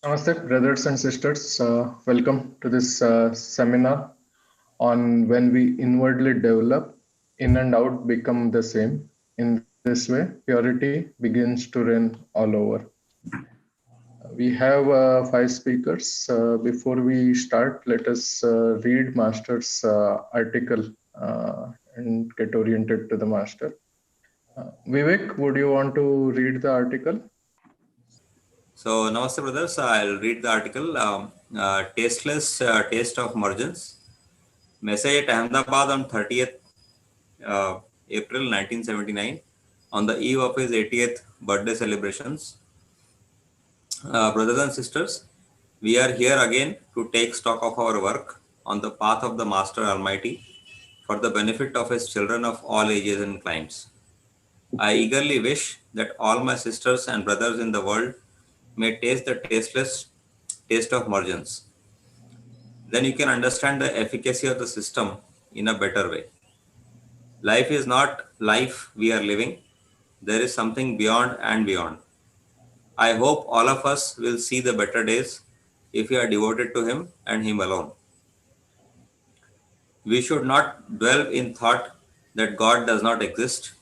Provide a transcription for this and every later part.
Namaste, brothers and sisters. Welcome to this seminar on when we inwardly develop, in and out become the same. In this way, purity begins to reign all over. We have five speakers. Before we start, let us read Master's article and get oriented to the Master. Vivek, would you want to read the article? So, Namaste brothers, I'll read the article, Tasteless Taste of Mergence, message at Ahmedabad on 30th April 1979, on the eve of his 80th birthday celebrations. Brothers and sisters, we are here again to take stock of our work on the path of the Master Almighty for the benefit of his children of all ages and climes. I eagerly wish that all my sisters and brothers in the world may taste the tasteless taste of mergence. Then you can understand the efficacy of the system in a better way. Life is not life we are living. There is something beyond and beyond. I hope all of us will see the better days if we are devoted to Him and Him alone. We should not dwell in thought that God does not exist.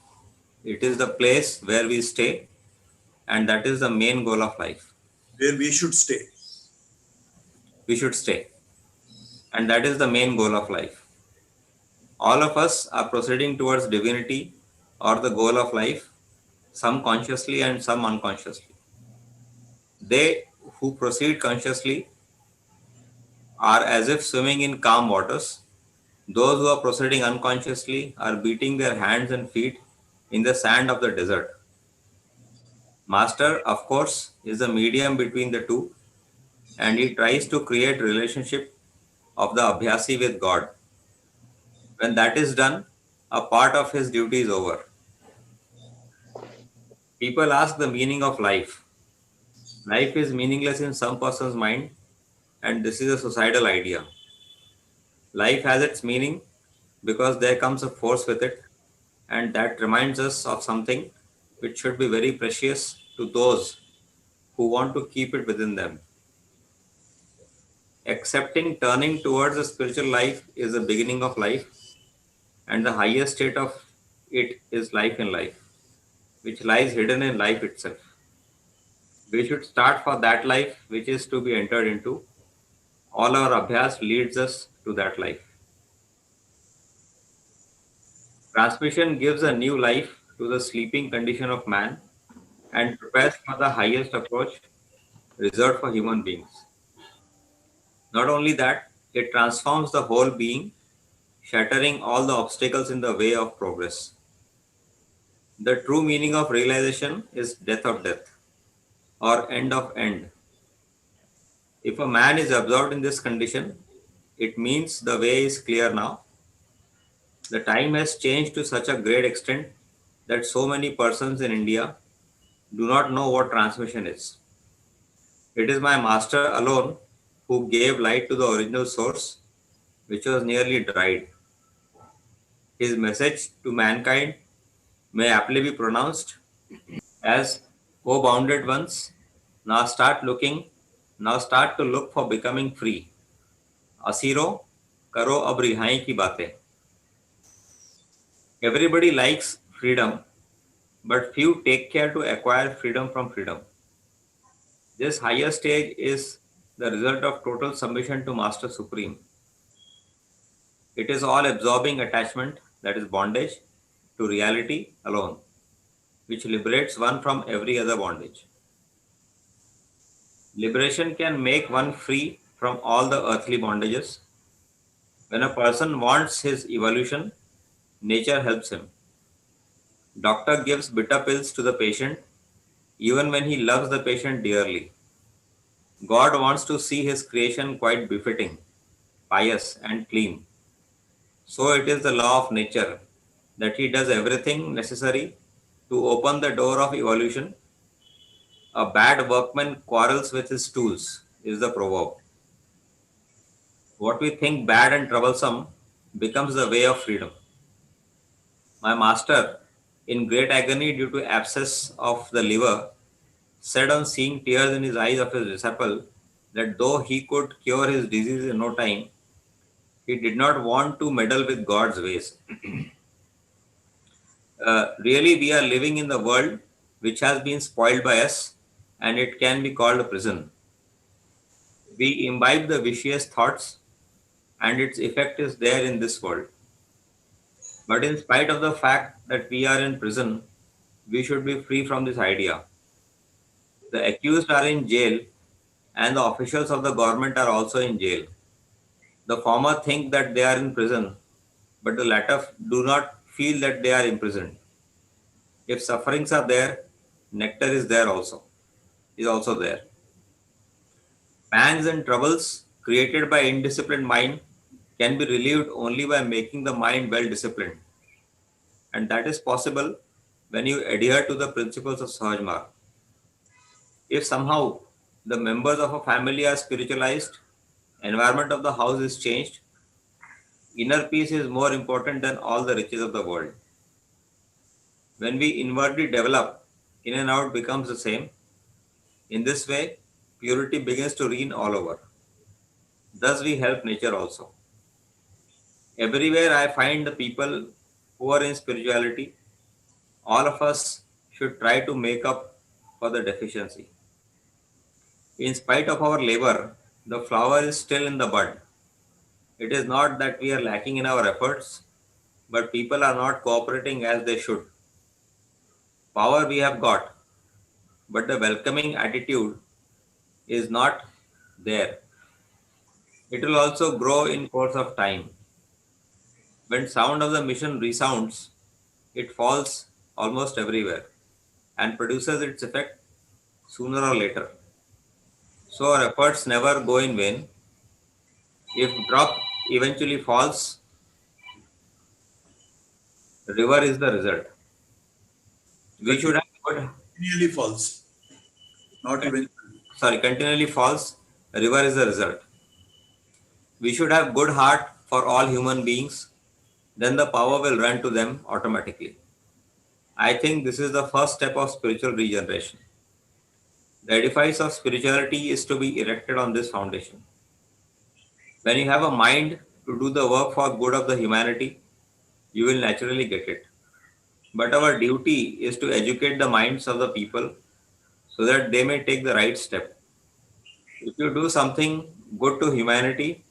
It is the place where we stay, and that is the main goal of life. Where we should stay. We should stay, and that is the main goal of life. All of us are proceeding towards divinity or the goal of life, some consciously and some unconsciously. They who proceed consciously are as if swimming in calm waters. Those who are proceeding unconsciously are beating their hands and feet in the sand of the desert. Master, of course, is the medium between the two, and he tries to create relationship of the Abhyasi with God. When that is done, a part of his duty is over. People ask the meaning of life. Life is meaningless in some person's mind, and this is a suicidal idea. Life has its meaning because there comes a force with it, and that reminds us of something which should be very precious to those who want to keep it within them. Accepting turning towards a spiritual life is the beginning of life, and the highest state of it is life in life, which lies hidden in life itself. We should start for that life which is to be entered into. All our abhyas leads us to that life. Transmission gives a new life to the sleeping condition of man and prepares for the highest approach reserved for human beings. Not only that, it transforms the whole being, shattering all the obstacles in the way of progress. The true meaning of realization is death of death, or end of end. If a man is absorbed in this condition, it means the way is clear now. The time has changed to such a great extent that so many persons in India do not know what transmission is. It is my master alone who gave light to the original source, which was nearly dried. His message to mankind may aptly be pronounced as, O bounded ones, now start to look for becoming free. Asiro, karo ab rihai ki baatein. Everybody likes freedom, but few take care to acquire freedom from freedom. This higher stage is the result of total submission to Master Supreme. It is all absorbing attachment, that is bondage, to reality alone, which liberates one from every other bondage. Liberation can make one free from all the earthly bondages. When a person wants his evolution, nature helps him. Doctor gives bitter pills to the patient, even when he loves the patient dearly. God wants to see his creation quite befitting, pious and clean. So it is the law of nature that he does everything necessary to open the door of evolution. A bad workman quarrels with his tools, is the proverb. What we think bad and troublesome becomes the way of freedom. My master, in great agony due to abscess of the liver, said on seeing tears in his eyes of his disciple that though he could cure his disease in no time, he did not want to meddle with God's ways. Really, we are living in the world which has been spoiled by us, and it can be called a prison. We imbibe the vicious thoughts, and its effect is there in this world. But in spite of the fact that we are in prison, we should be free from this idea. The accused are in jail, and the officials of the government are also in jail. The former think that they are in prison, but the latter do not feel that they are imprisoned. If sufferings are there, nectar is also there. Pangs and troubles created by indisciplined mind can be relieved only by making the mind well disciplined. And that is possible when you adhere to the principles of Sahajmar. If somehow the members of a family are spiritualized, environment of the house is changed, inner peace is more important than all the riches of the world. When we inwardly develop, in and out becomes the same. In this way, purity begins to reign all over. Thus, we help nature also. Everywhere I find the people who are in spirituality, all of us should try to make up for the deficiency. In spite of our labor, the flower is still in the bud. It is not that we are lacking in our efforts, but people are not cooperating as they should. Power we have got, but the welcoming attitude is not there. It will also grow in course of time. When sound of the mission resounds, it falls almost everywhere and produces its effect sooner or later. So our efforts never go in vain. If drop eventually falls, river is the result. We should have good, Continually false, not even. continually falls, river is the result. We should have good heart for all human beings, then the power will run to them automatically. I think this is the first step of spiritual regeneration. The edifice of spirituality is to be erected on this foundation. When you have a mind to do the work for good of the humanity, you will naturally get it. But our duty is to educate the minds of the people so that they may take the right step. If you do something good to humanity,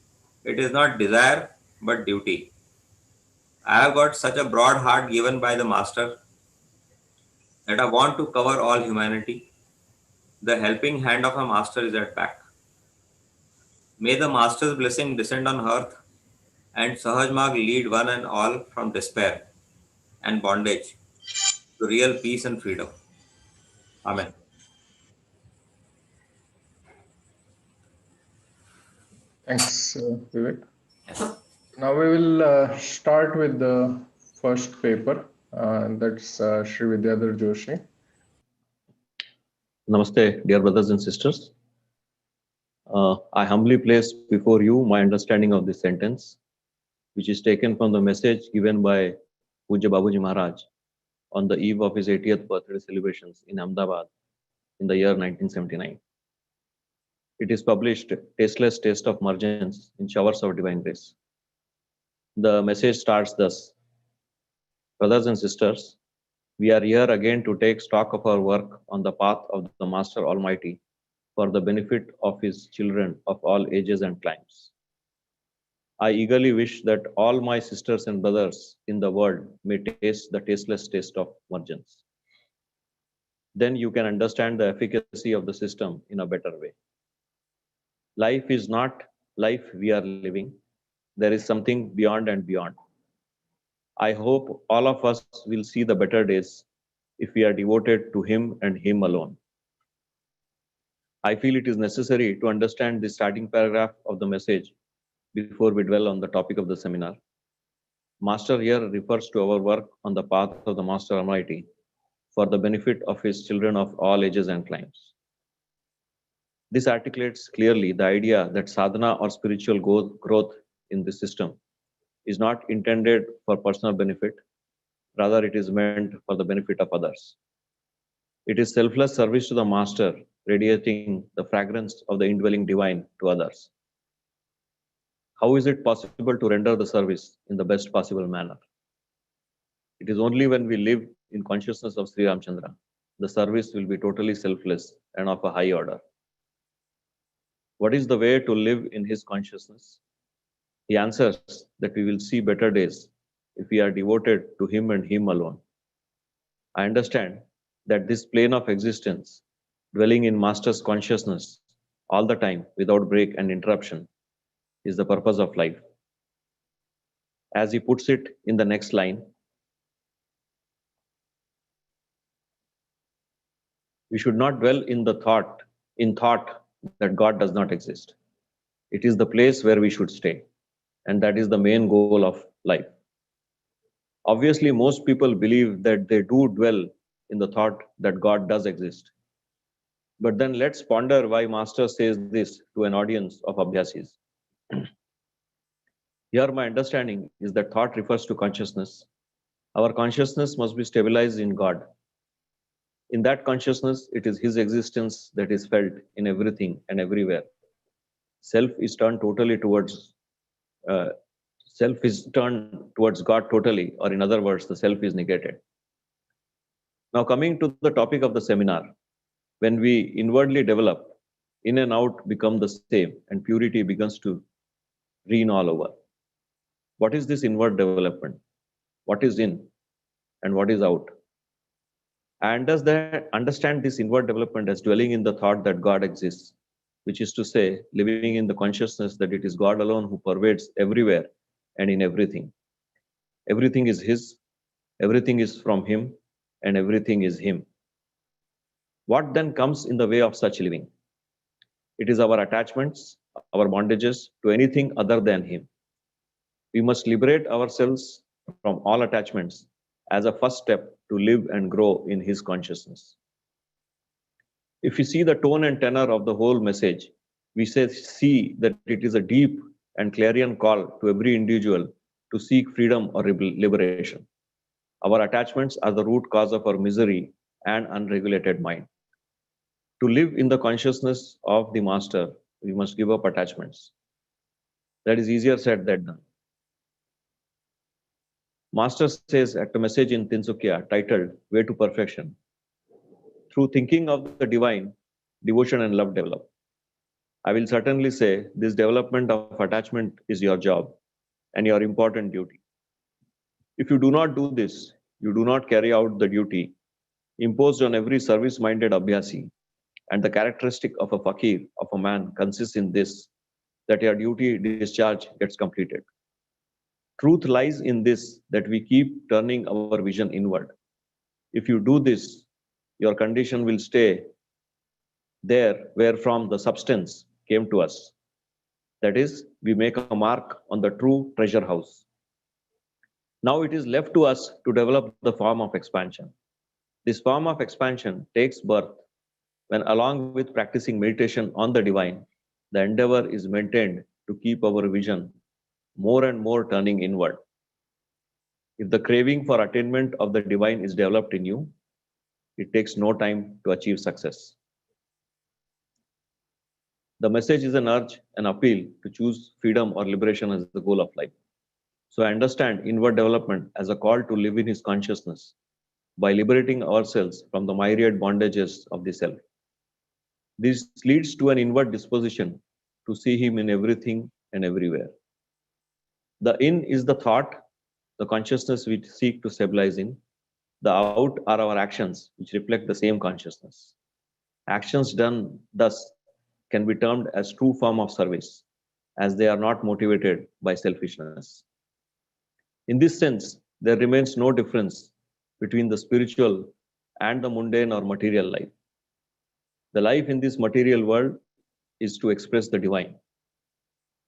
it is not desire but duty. I have got such a broad heart given by the Master that I want to cover all humanity. The helping hand of a Master is at back. May the Master's blessing descend on earth and Sahajmag lead one and all from despair and bondage to real peace and freedom. Amen. Thanks, Vivek. Yes. Now we will start with the first paper. That's Sri Vidyadhar Joshi. Namaste, dear brothers and sisters. I humbly place before you my understanding of this sentence, which is taken from the message given by Pujya Babuji Maharaj on the eve of his 80th birthday celebrations in Ahmedabad in the year 1979. It is published, Tasteless Taste of Mergence in Showers of Divine Grace. The message starts thus: Brothers and sisters, we are here again to take stock of our work on the path of the Master Almighty for the benefit of his children of all ages and climes. I eagerly wish that all my sisters and brothers in the world may taste the tasteless taste of mergence. Then you can understand the efficacy of the system in a better way. Life is not life we are living. There is something beyond and beyond. I hope all of us will see the better days if we are devoted to him and him alone. I feel it is necessary to understand the starting paragraph of the message before we dwell on the topic of the seminar. Master here refers to our work on the path of the Master Almighty for the benefit of his children of all ages and climes. This articulates clearly the idea that sadhana or spiritual growth in this system is not intended for personal benefit, rather it is meant for the benefit of others. It is selfless service to the master, radiating the fragrance of the indwelling divine to others. How is it possible to render the service in the best possible manner? It is only when we live in consciousness of Sri Ramchandra, the service will be totally selfless and of a high order. What is the way to live in his consciousness? He answers that we will see better days if we are devoted to him and him alone. I understand that this plane of existence, dwelling in Master's consciousness all the time without break and interruption, is the purpose of life. As he puts it in the next line, we should not dwell in thought that God does not exist. It is the place where we should stay, and that is the main goal of life. Obviously, most people believe that they do dwell in the thought that God does exist. But then let's ponder why Master says this to an audience of Abhyasis. Here, my understanding is that thought refers to consciousness. Our consciousness must be stabilized in God. In that consciousness, it is His existence that is felt in everything and everywhere. Self is turned towards God totally, or in other words, the self is negated. Now, coming to the topic of the seminar, when we inwardly develop, in and out become the same, and purity begins to reign all over. What is this inward development? What is in and what is out? I understand this inward development as dwelling in the thought that God exists, which is to say, living in the consciousness that it is God alone who pervades everywhere and in everything. Everything is His, everything is from Him, and everything is Him. What then comes in the way of such living? It is our attachments, our bondages to anything other than Him. We must liberate ourselves from all attachments as a first step to live and grow in His consciousness. If we see the tone and tenor of the whole message, we see that it is a deep and clarion call to every individual to seek freedom or liberation. Our attachments are the root cause of our misery and unregulated mind. To live in the consciousness of the Master, we must give up attachments. That is easier said than done. Master says at a message in Tinsukia titled Way to Perfection, through thinking of the divine, devotion and love develop. I will certainly say this development of attachment is your job and your important duty. If you do not do this, you do not carry out the duty imposed on every service-minded Abhyasi, and the characteristic of a fakir, of a man, consists in this, that your duty discharge gets completed. Truth lies in this, that we keep turning our vision inward. If you do this, your condition will stay there wherefrom the substance came to us. That is, we make a mark on the true treasure house. Now it is left to us to develop the form of expansion. This form of expansion takes birth when, along with practicing meditation on the divine, the endeavor is maintained to keep our vision more and more turning inward. If the craving for attainment of the divine is developed in you, it takes no time to achieve success. The message is an urge, an appeal to choose freedom or liberation as the goal of life. So I understand inward development as a call to live in His consciousness by liberating ourselves from the myriad bondages of the self. This leads to an inward disposition to see Him in everything and everywhere. The in is the thought, the consciousness we seek to stabilize in. The out are our actions, which reflect the same consciousness. Actions done thus can be termed as true form of service, as they are not motivated by selfishness. In this sense, there remains no difference between the spiritual and the mundane or material life. The life in this material world is to express the divine.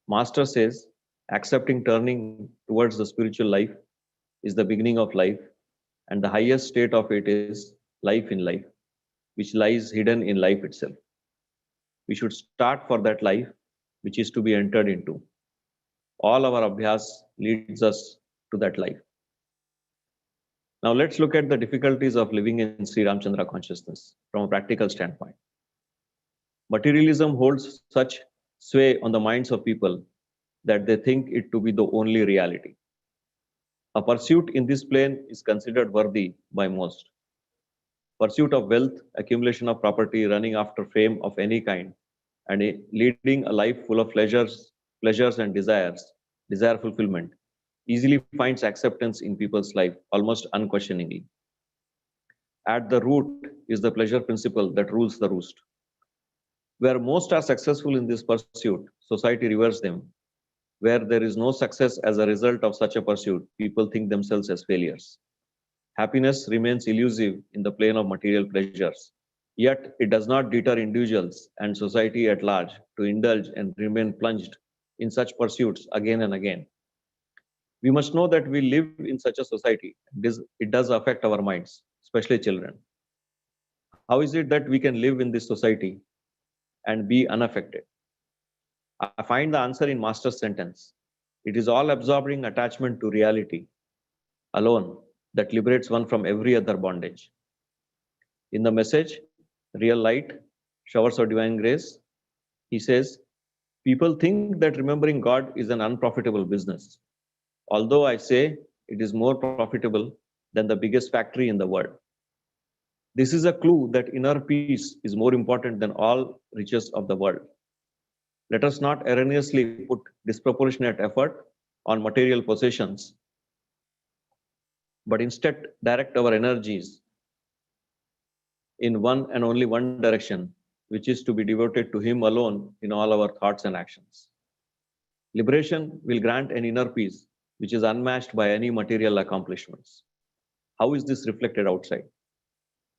Master says, accepting turning towards the spiritual life is the beginning of life, and the highest state of it is life in life, which lies hidden in life itself. We should start for that life which is to be entered into. All our abhyas leads us to that life. Now let's look at the difficulties of living in Sri Ramchandra consciousness from a practical standpoint. Materialism holds such sway on the minds of people that they think it to be the only reality. A pursuit in this plane is considered worthy by most. Pursuit of wealth, accumulation of property, running after fame of any kind, and leading a life full of pleasures and desire fulfillment, easily finds acceptance in people's life almost unquestioningly. At the root is the pleasure principle that rules the roost. Where most are successful in this pursuit, society reveres them. Where there is no success as a result of such a pursuit, people think themselves as failures. Happiness remains elusive in the plane of material pleasures. Yet it does not deter individuals and society at large to indulge and remain plunged in such pursuits again and again. We must know that we live in such a society. It does affect our minds, especially children. How is it that we can live in this society and be unaffected? I find the answer in Master's sentence. It is all absorbing attachment to reality alone that liberates one from every other bondage. In the message, Real Light, Showers of Divine Grace, he says, people think that remembering God is an unprofitable business. Although I say it is more profitable than the biggest factory in the world. This is a clue that inner peace is more important than all riches of the world. Let us not erroneously put disproportionate effort on material possessions, but instead direct our energies in one and only one direction, which is to be devoted to Him alone in all our thoughts and actions. Liberation will grant an inner peace, which is unmatched by any material accomplishments. How is this reflected outside?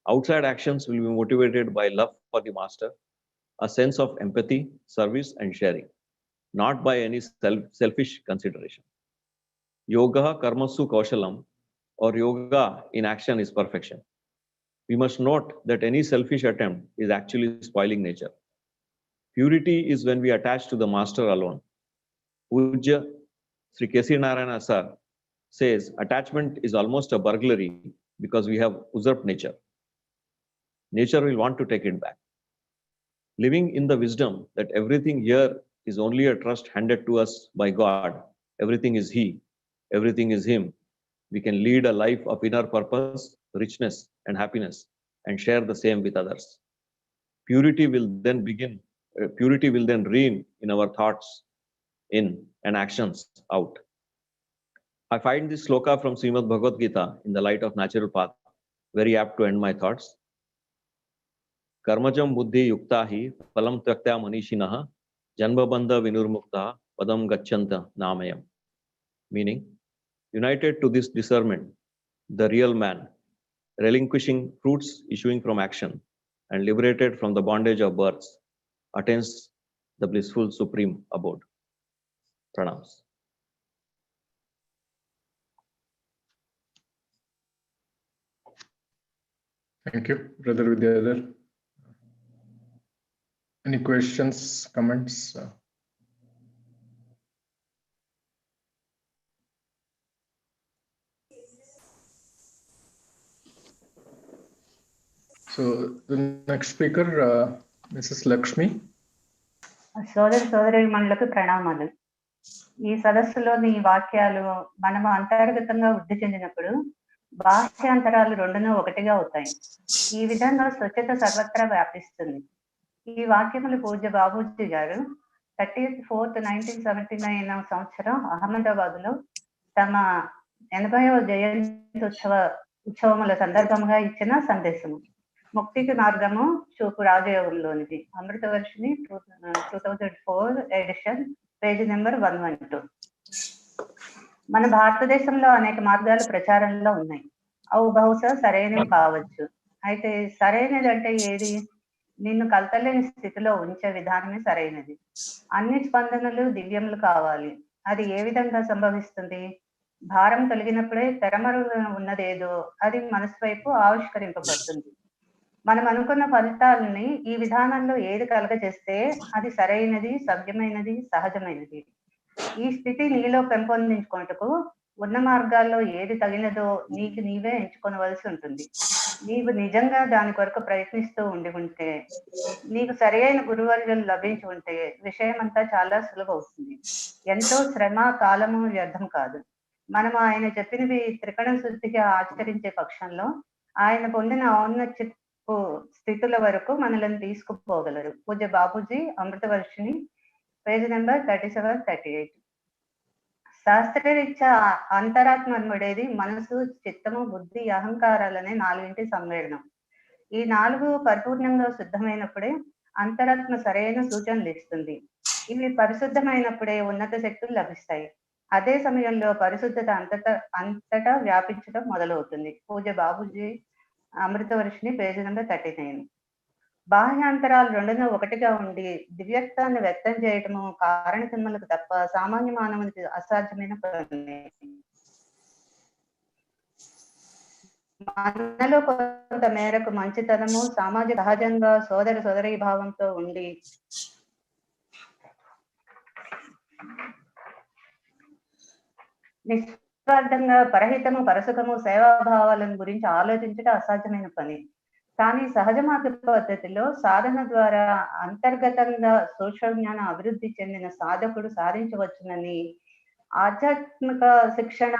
Outside actions will be motivated by love for the Master, a sense of empathy, service, and sharing, not by any selfish consideration. Yoga karmasu kaushalam, or yoga in action, is perfection. We must note that any selfish attempt is actually spoiling nature. Purity is when we attach to the Master alone. Pujya Sri Narayana Sir says attachment is almost a burglary because we have usurped nature. Nature will want to take it back. Living in the wisdom that everything here is only a trust handed to us by God, everything is He, everything is Him, we can lead a life of inner purpose, richness, and happiness, and share the same with others. Purity will then reign in our thoughts in and actions out. I find this sloka from Srimad Bhagavad Gita in the light of natural path very apt to end my thoughts. Karmajam buddhi yukta hi palam traktya manishinaha janma bandha vinurmukta padam gacchanta namayam. Meaning, united to this discernment, the real man, relinquishing fruits issuing from action and liberated from the bondage of births, attains the blissful supreme abode. Pranams. Thank you, Brother Vidyadhar. Any questions, comments? So the next speaker, Mrs. Laxmi. సోదరి మనులకు ప్రణామాలు. ఈ సదస్సులోని వాక్యాలు మనము అంతర్గతంగా వృద్ధి చెందినప్పుడు బాహ్యాంతరాలు రెండును ఒకటిగా అవుతాయి. ఈ విధంగా స్వచ్ఛత సర్వత్రా వ్యాపిస్తుంది. ఈ వాక్యములు పూజ్య బాబూజీ గారు 30th 4th 1979 సంవత్సరం అహ్మదాబాద్ లో తమ 80వ జయంతి ఉత్సవముల సందర్భంగా ఇచ్చిన సందేశము. ముక్తికి మార్గము చూపు రాజయోగంలోనిది. Amruthavarshini 2004 edition, page number 112. మన భారతదేశంలో అనేక మార్గాలు ప్రచారంలో ఉన్నాయి. అవి బహుశా సరైనవి కావచ్చు. అయితే సరైనది అంటే ఏది? నిన్ను కలతలేని స్థితిలో ఉంచే విధానమే సరైనది. అన్ని స్పందనలు దివ్యములు కావాలి. అది ఏ విధంగా సంభవిస్తుంది? భారం కలిగినప్పుడే తెరమరు ఉన్నదేదో అది మనసు వైపు ఆవిష్కరింపబడుతుంది. మనం అనుకున్న ఫలితాలని ఈ విధానంలో ఏది కలగజేస్తే అది సరైనది, సభ్యమైనది, సహజమైనది. ఈ స్థితి నీలో పెంపొందించుకున్నట్టుకు ఉన్న మార్గాల్లో ఏది తగినదో నీకు నీవే ఎంచుకొనవలసి ఉంటుంది. నీవు నిజంగా దాని కొరకు ప్రయత్నిస్తూ ఉంటే, నీకు సరి అయిన గురువర్యులు లభించి ఉంటే విషయమంతా చాలా సులభవుతుంది. ఎంతో శ్రమ, కాలము వ్యర్థం కాదు. మనం ఆయన చెప్పినవి త్రికరణ శుద్ధిగా ఆచరించే పక్షంలో ఆయన పొందిన ఔన్నత్యపు స్థితుల వరకు మనల్ని తీసుకుపోగలరు. పూజ్య బాబూజీ అమృతవర్షిణి, పేజ్ నెంబర్ 37-38. శాస్త్రరీత్యా అంతరాత్మనుడేది మనసు, చిత్తము, బుద్ధి, అహంకారాలనే 4 సమ్మేళనం. ఈ 4 పరిపూర్ణంగా శుద్ధమైనప్పుడే అంతరాత్మ సరైన సూచనలు ఇస్తుంది. ఇవి పరిశుద్ధమైనప్పుడే ఉన్నత శక్తులు లభిస్తాయి. అదే సమయంలో పరిశుద్ధత అంతటా వ్యాపించడం మొదలవుతుంది. పూజ్య బాబూజీ అమృతవర్షిణి, పేజ్ నెంబర్ 39. బాహ్యాంతరాలు రెండును ఒకటిగా ఉండి దివ్యత్వాన్ని వ్యక్తం చేయటము కారణ జన్మలకు తప్ప సామాన్య మానవునికి అసాధ్యమైన పని. మనలో కొంత మేరకు మంచితనము, సామాజిక సహజంగా సోదరీ భావంతో ఉండి నిస్వార్థంగా పరహితము, పరసుఖము, సేవాభావాలను గురించి ఆలోచించడం అసాధ్యమైన పని. కానీ సహజ మార్గ పద్ధతిలో సాధన ద్వారా అంతర్గతంగా సూక్ష్మ జ్ఞానం అభివృద్ధి చెందిన సాధకుడు సాధించవచ్చునని ఆధ్యాత్మిక శిక్షణ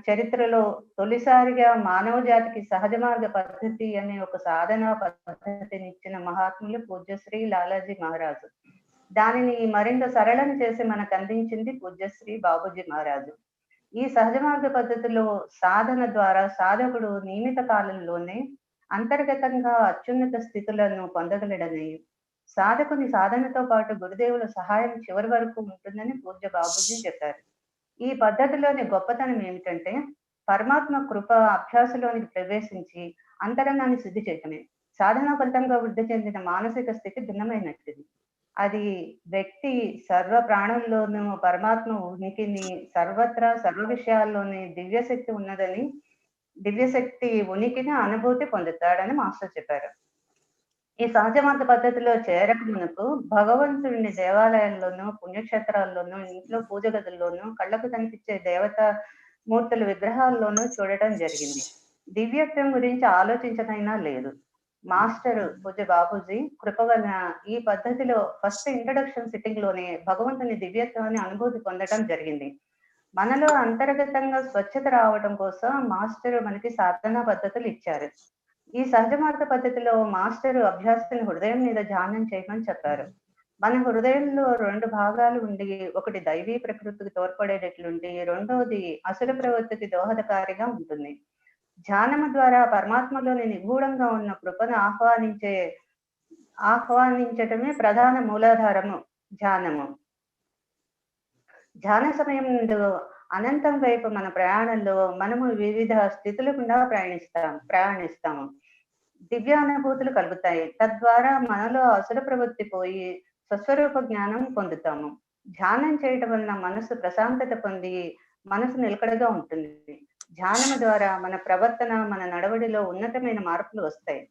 చరిత్రలో తొలిసారిగా మానవ జాతికి సహజ మార్గ పద్ధతి అనే ఒక సాధనా పద్ధతిని ఇచ్చిన మహాత్ములు పూజ్యశ్రీ లాలాజీ మహారాజు. దానిని మరింత సరళం చేసి మనకు అందించింది పూజ్యశ్రీ బాబూజీ మహారాజు. ఈ సహజ మార్గ పద్ధతిలో సాధన ద్వారా సాధకుడు నియమిత కాలంలోనే అంతర్గతంగా అత్యున్నత స్థితులను పొందగలడని, సాధకుని సాధనతో పాటు గురుదేవుల సహాయం చివరి వరకు ఉంటుందని పూజ్య బాబూజీ చెప్పారు. ఈ పద్ధతిలోని గొప్పతనం ఏమిటంటే పరమాత్మ కృప అభ్యాసలోనికి ప్రవేశించి అంతరంగాన్ని శుద్ధి చేయటమే. సాధనా ఫలితంగా వృద్ధి చెందిన మానసిక స్థితి భిన్నమైనది. అది వ్యక్తి సర్వ ప్రాణంలోనూ పరమాత్మ ఉనికిని, సర్వత్రా సర్వ విషయాల్లోని దివ్యశక్తి ఉన్నదని, దివ్యశక్తి ఉనికిని అనుభూతి పొందుతాడని మాస్టర్ చెప్పారు. ఈ సహజ మార్గ పద్ధతిలో చేరక మునుపు భగవంతుడిని దేవాలయాల్లోనూ, పుణ్యక్షేత్రాల్లోనూ, ఇంట్లో పూజ గదుల్లోనూ, కళ్ళకు కనిపించే దేవతా మూర్తుల విగ్రహాల్లోనూ చూడటం జరిగింది. దివ్యత్వం గురించి ఆలోచించనైనా లేదు. మాస్టర్ పూజ్య బాబూజీ కృప వలన ఈ పద్ధతిలో ఫస్ట్ ఇంట్రడక్షన్ సిట్టింగ్ లోనే భగవంతుని దివ్యత్వాన్ని అనుభూతి పొందడం జరిగింది. మనలో అంతర్గతంగా స్వచ్ఛత రావడం కోసం మాస్టర్ మనకి సాధనా పద్ధతులు ఇచ్చారు. ఈ సహజ మార్గ పద్ధతిలో మాస్టర్ అభ్యాసాన్ని హృదయం మీద ధ్యానం చేయమని చెప్పారు. మన హృదయంలో 2 భాగాలు ఉండి, ఒకటి దైవీ ప్రకృతికి తోడ్పడేటట్లుండి, రెండోది అసుర ప్రవృత్తికి దోహదకారిగా ఉంటుంది. ధ్యానము ద్వారా పరమాత్మలోని నిగూఢంగా ఉన్న కృపను ఆహ్వానించటమే ప్రధాన మూలాధారము ధ్యానము. ధ్యాన సమయం అనంతం వైపు మన ప్రయాణంలో మనము వివిధ స్థితుల గుండా ప్రయాణిస్తాము. దివ్యానుభూతులు కలుగుతాయి. తద్వారా మనలో అసుర ప్రవృత్తి పోయి స్వస్వరూప జ్ఞానం పొందుతాము. ధ్యానం చేయటం వలన మనసు ప్రశాంతత పొంది మనసు నిలకడగా ఉంటుంది. ధ్యానము ద్వారా మన ప్రవర్తన, మన నడవడిలో ఉన్నతమైన మార్పులు వస్తాయి.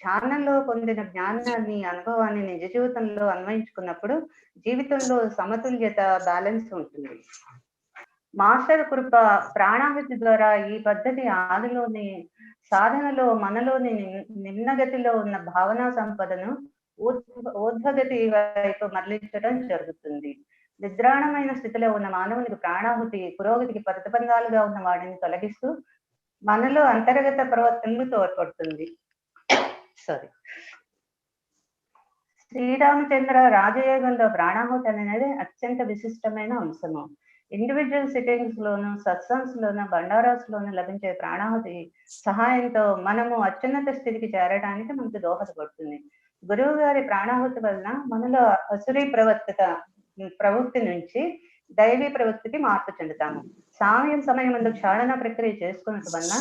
ధ్యానంలో పొందిన జ్ఞానాన్ని, అనుభవాన్ని నిజ జీవితంలో అన్వయించుకున్నప్పుడు జీవితంలో సమతుల్యత, బ్యాలెన్స్ ఉంటుంది. మాస్టర్ కృప ప్రాణాహుతి ద్వారా ఈ పద్ధతి ఆదిలోని సాధనలో మనలోని నిమ్నగతిలో ఉన్న భావనా సంపదను ఊర్ధ్వగతి వైపు మరలించడం జరుగుతుంది. నిద్రాణమైన స్థితిలో ఉన్న మానవునికి ప్రాణాహుతి పురోగతికి ప్రతిబంధాలుగా ఉన్న వాడిని తొలగిస్తూ మనలో అంతర్గత ప్రవర్తనకు తోడ్పడుతుంది. శ్రీరామచంద్ర రాజయోగంలో ప్రాణాహుతి అనేది అత్యంత విశిష్టమైన అంశము. ఇండివిజువల్ సిట్టింగ్స్ లోను, సత్సంగ్స్ లోను, బండారాస్ లోను లభించే ప్రాణాహుతి సహాయంతో మనము అత్యున్నత స్థితికి చేరడానికి మనకు దోహదపడుతుంది. గురువు గారి ప్రాణాహుతి వలన మనలో అసురీ ప్రవృత్తి నుంచి దైవీ ప్రవృత్తికి మార్పు చెందుతాము. సమయం క్షాళన ప్రక్రియ చేసుకున్నట్టు వలన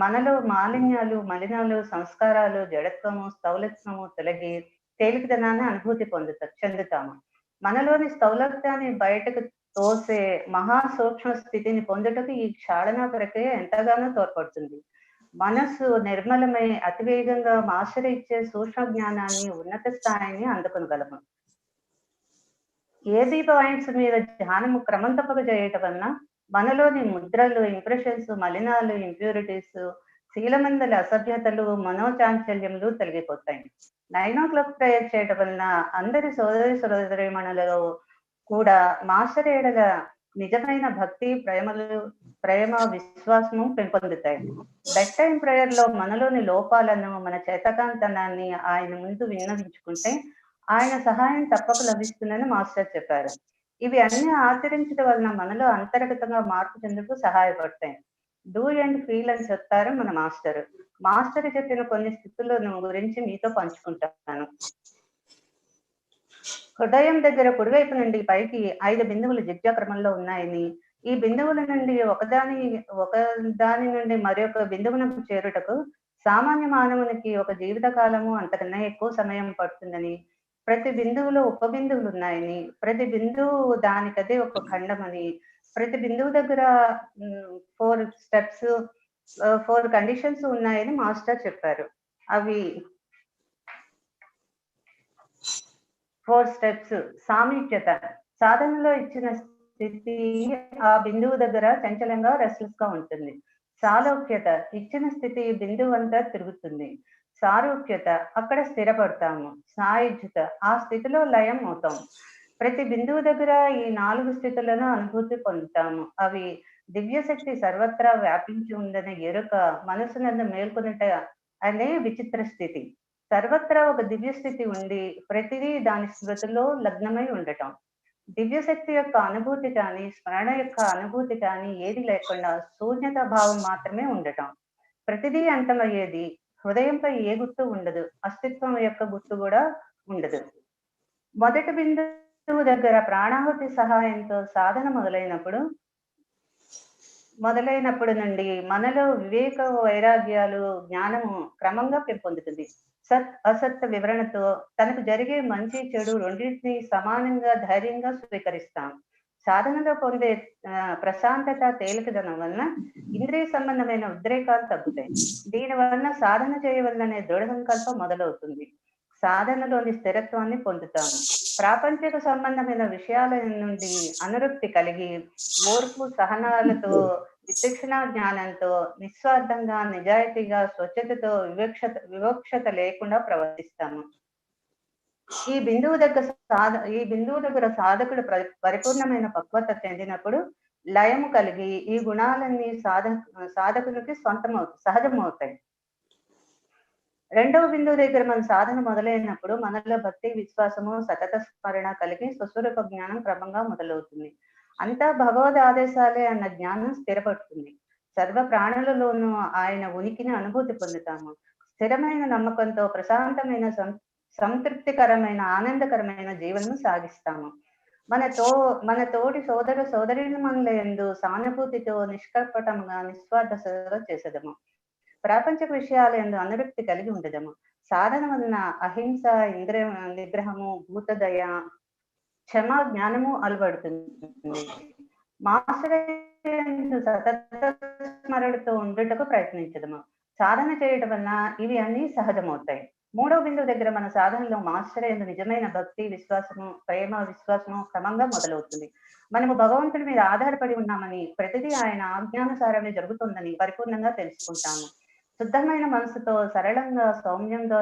మనలో మలినాలు, సంస్కారాలు, జడత్వము, స్థౌలత్వము తొలగి తేలికదనాన్ని అనుభూతి చెందుతాము. మనలోని స్థౌలత్యాన్ని బయటకు తోసే మహాసూక్ష్మ స్థితిని పొందుటకు ఈ క్షాళన ప్రక్రియ ఎంతగానో తోడ్పడుతుంది. మనస్సు నిర్మలమై అతివేగంగా మాస్టర్ ఇచ్చే సూక్ష్మ జ్ఞానాన్ని, ఉన్నత స్థాయిని అందుకొనగలము. ఏబీ పాయింట్స్ మీద ధ్యానము క్రమం తప్పక చేయటం వలన మనలోని ముద్రలు, ఇంప్రెషన్స్, మలినాలు, ఇంప్యూరిటీస్, శీలమందల అసభ్యతలు, మనోచాంచల్యములు తొలగిపోతాయి. 9 o'clock ప్రేయర్ చేయడం వలన అందరి సోదరీమణులలో కూడా మాస్టర్ ఏడల నిజమైన భక్తి, ప్రేమ, విశ్వాసము పెంపొందుతాయి. బెడ్ టైం ప్రేయర్ లో మనలోని లోపాలను, మన చేతకాంతనాన్ని ఆయన ముందు విన్నవించుకుంటే ఆయన సహాయం తప్పక లభిస్తుందని మాస్టర్ చెప్పారు. ఇవి అన్ని ఆచరించడం వలన మనలో అంతర్గతంగా మార్పు చెందుకు సహాయపడతాయి. డూ అండ్ ఫీల్ అని చెప్తారు మన మాస్టర్. మాస్టర్ చెప్పిన కొన్ని స్థితులను గురించి మీతో పంచుకుంటాను. హృదయం దగ్గర కుడివైపు నుండి పైకి 5 బిందువులు జిగ్జాగ్ క్రమంలో ఉన్నాయని, ఈ బిందువుల నుండి ఒకదాని నుండి మరొక బిందువునకు చేరుటకు సామాన్య మానవునికి ఒక జీవిత కాలము అంతకన్నా ఎక్కువ సమయం పడుతుందని, ప్రతి బిందువులో ఉపబిందువులు ఉన్నాయని, ప్రతి బిందువు దానికదే ఒక ఖండమని, ప్రతి బిందువు దగ్గర 4 స్టెప్స్, 4 కండిషన్స్ ఉన్నాయని మాస్టర్ చెప్పారు. అవి 4 స్టెప్స్. సామీప్యత, సాధనలో ఇచ్చిన స్థితి ఆ బిందువు దగ్గర చంచలంగా రెస్ట్లెస్ గా ఉంటుంది. సాలోక్యత, ఇచ్చిన స్థితి బిందువు అంతా తిరుగుతుంది. సారూప్యత, అక్కడ స్థిరపడతాము. సాయుజ్యత, ఆ స్థితిలో లయం అవుతాం. ప్రతి బిందువు దగ్గర ఈ 4 స్థితులను అనుభూతి పొందుతాము. అవి దివ్యశక్తి సర్వత్రా వ్యాపించి ఉందనే ఎరుక, మనసునందు మేల్కొనుట అనే విచిత్ర స్థితి. సర్వత్రా ఒక దివ్య స్థితి ఉండి ప్రతిదీ దాని స్మృతిలో లగ్నమై ఉండటం. దివ్యశక్తి యొక్క అనుభూతి కానీ, స్మరణ యొక్క అనుభూతి కానీ ఏది లేకుండా శూన్యత భావం మాత్రమే ఉండటం. ప్రతిదీ అంతమయ్యేది. హృదయంపై ఏ గుర్తు ఉండదు. అస్తిత్వం యొక్క గుర్తు కూడా ఉండదు. మొదటి బిందువు దగ్గర ప్రాణాహుతి సహాయంతో సాధన మొదలైనప్పుడు నుండి మనలో వివేక, వైరాగ్యాలు, జ్ఞానము క్రమంగా పెంపొందుతుంది. సత్ అసత్ వివరణతో తనకు జరిగే మంచి చెడు రెండింటినీ సమానంగా ధైర్యంగా స్వీకరిస్తాం. సాధనలో పొందే ప్రశాంతత, తేలికదనం వలన ఇంద్రియ సంబంధమైన ఉద్రేకాలు తగ్గుతాయి. దీని వలన సాధన చేయవలననే దృఢ సంకల్పం మొదలవుతుంది. సాధనలోని స్థిరత్వాన్ని పొందుతాము. ప్రాపంచిక సంబంధమైన విషయాల నుండి అనురక్తి కలిగి ఓర్పు, సహనాలతో, విచక్షణ జ్ఞానంతో, నిస్వార్థంగా, నిజాయితీగా, స్వచ్ఛతతో, వివక్షత లేకుండా ప్రవర్తిస్తాము. ఈ బిందువు దగ్గర సాధకుడు పరిపూర్ణమైన పక్వత చెందినప్పుడు లయము కలిగి ఈ గుణాలన్నీ సాధకునికి సహజమవుతాయి. రెండవ బిందువు దగ్గర మన సాధన మొదలైనప్పుడు మనలో భక్తి, విశ్వాసము, సతత స్మరణ కలిగి స్వస్వరూప జ్ఞానం క్రమంగా మొదలవుతుంది. అంతా భగవద్ ఆదేశాలే అన్న జ్ఞానం స్థిరపడుతుంది. సర్వ ప్రాణులలోనూ ఆయన ఉనికిని అనుభూతి పొందుతాము. స్థిరమైన నమ్మకంతో ప్రశాంతమైన, సంతృప్తికరమైన, ఆనందకరమైన జీవనము సాగిస్తాము. మన తోటి సోదరీమణుల యందు సానుభూతితో, నిష్కపటంగా, నిస్వార్థ సేవ చేసేదము. ప్రాపంచిక విషయాల యందు అనురక్తి కలిగి ఉండదము. సాధన వలన అహింస, ఇంద్రియ నిగ్రహము, భూతదయ, క్షమ, జ్ఞానము అలవడుతుంది. సతత స్మరణతో ఉండుటకు ప్రయత్నించదము. సాధన చేయడం వలన ఇవి అన్ని సహజమవుతాయి. మూడవ బిందువు దగ్గర మన సాధనలో మాస్టర్ యందు నిజమైన భక్తి, విశ్వాసము, ప్రేమ, విశ్వాసము క్రమంగా మొదలవుతుంది. మనము భగవంతుడి మీద ఆధారపడి ఉన్నామని, ప్రతిదీ ఆయన ఆజ్ఞానుసారమే జరుగుతుందని పరిపూర్ణంగా తెలుసుకుంటాము. శుద్ధమైన మనసుతో, సరళంగా, సౌమ్యంగా,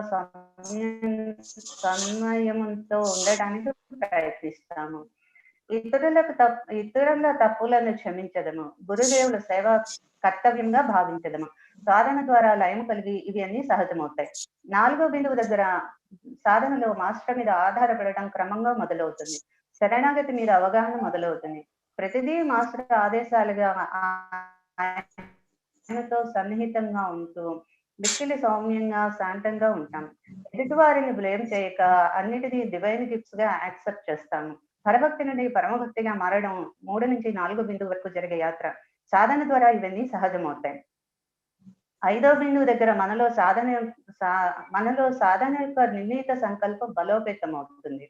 సంయమంతో ఉండడానికి ప్రయత్నిస్తాము. ఇతరుల తప్పులను క్షమించదము. గురుదేవుల సేవ కర్తవ్యంగా భావించదము. సాధన ద్వారా లయం కలిగి ఇవి అన్ని సహజమవుతాయి. నాలుగో బిందువు దగ్గర సాధనలో మాస్టర్ మీద ఆధారపడటం క్రమంగా మొదలవుతుంది. శరణాగతి మీద అవగాహన మొదలవుతుంది. ప్రతిదీ మాస్టర్ ఆదేశాలుగా ఆయనతో సన్నిహితంగా ఉంటూ మిక్కిలి సౌమ్యంగా, శాంతంగా ఉంటాం. ఎదుటివారిని బ్లేమ్ చేయక అన్నిటినీ డివైన్ గిఫ్ట్స్ గా యాక్సెప్ట్ చేస్తాము. పరభక్తి నుండి పరమభక్తిగా మారడం 3 నుంచి 4 బిందువు వరకు జరిగే యాత్ర. సాధన ద్వారా ఇవన్నీ సహజమవుతాయి. 5వ బిందువు దగ్గర మనలో సాధన యొక్క నిర్ణీత సంకల్పం బలోపేతం అవుతుంది.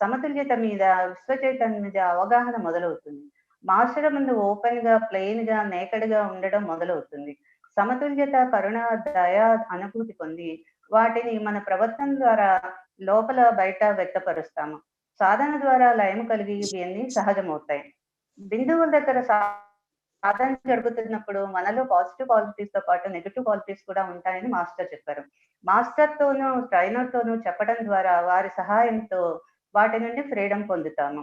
సమతుల్యత మీద, విశ్వచైతన్యం మీద అవగాహన మొదలవుతుంది. మాస్టర్ ముందు ఓపెన్ గా, ప్లెయిన్ గా, నేకెడ్ గా ఉండడం మొదలవుతుంది. సమతుల్యత, కరుణ, దయ అనుభూతి పొంది వాటిని మన ప్రవర్తన ద్వారా లోపల బయట వ్యక్తపరుస్తాము. సాధన ద్వారా లయం కలిగి ఇవన్నీ సహజమవుతాయి. బిందువుల దగ్గర సాధన జరుగుతున్నప్పుడు మనలో పాజిటివ్ క్వాలిటీస్ తో పాటు నెగిటివ్ క్వాలిటీస్ కూడా ఉంటాయని మాస్టర్ చెప్పారు. మాస్టర్ తోనూ ట్రైనర్ తోనూ చెప్పడం ద్వారా వారి సహాయంతో వాటి నుండి ఫ్రీడమ్ పొందుతాము.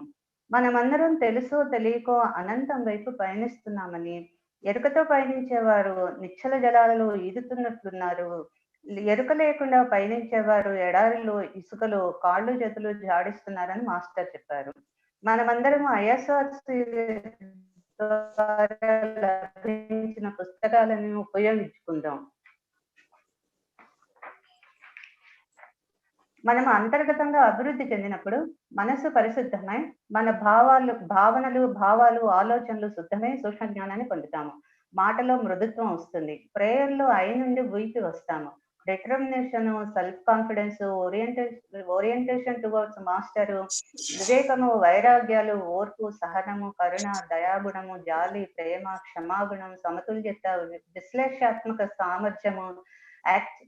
మనమందరం తెలుసో తెలియకో అనంతం వైపు పయనిస్తున్నామని, ఎరుకతో పయనించేవారు నిశ్చల జలాలలో ఈదుతున్నట్లున్నారు, ఎరుక లేకుండా పయనించేవారు ఎడారిలో ఇసుకలో కాళ్ళు చేతులు జాడిస్తున్నారని మాస్టర్ చెప్పారు. మనమందరం ISRC ద్వారా లభించిన పుస్తకాలను ఉపయోగించుకుందాం. మనం అంతర్గతంగా అభివృద్ధి చెందినప్పుడు మనసు పరిశుద్ధమై మన భావాలు ఆలోచనలు శుద్ధమై సూక్ష్మ జ్ఞానాన్ని పొందుతాము. మాటలో మృదుత్వం వస్తుంది. ప్రేయర్లో ఐ నుండి ఉయికి వస్తాము. Determination, self confidence, orientation towards master, వివేకము, వైరాగ్యాలు, ఓర్పు, సహనము, కరుణ, దయాగుణము, జాలి, ప్రేమ, క్షమాగుణం, సమతుల్యత, విశ్లేషాత్మక సామర్థ్యము,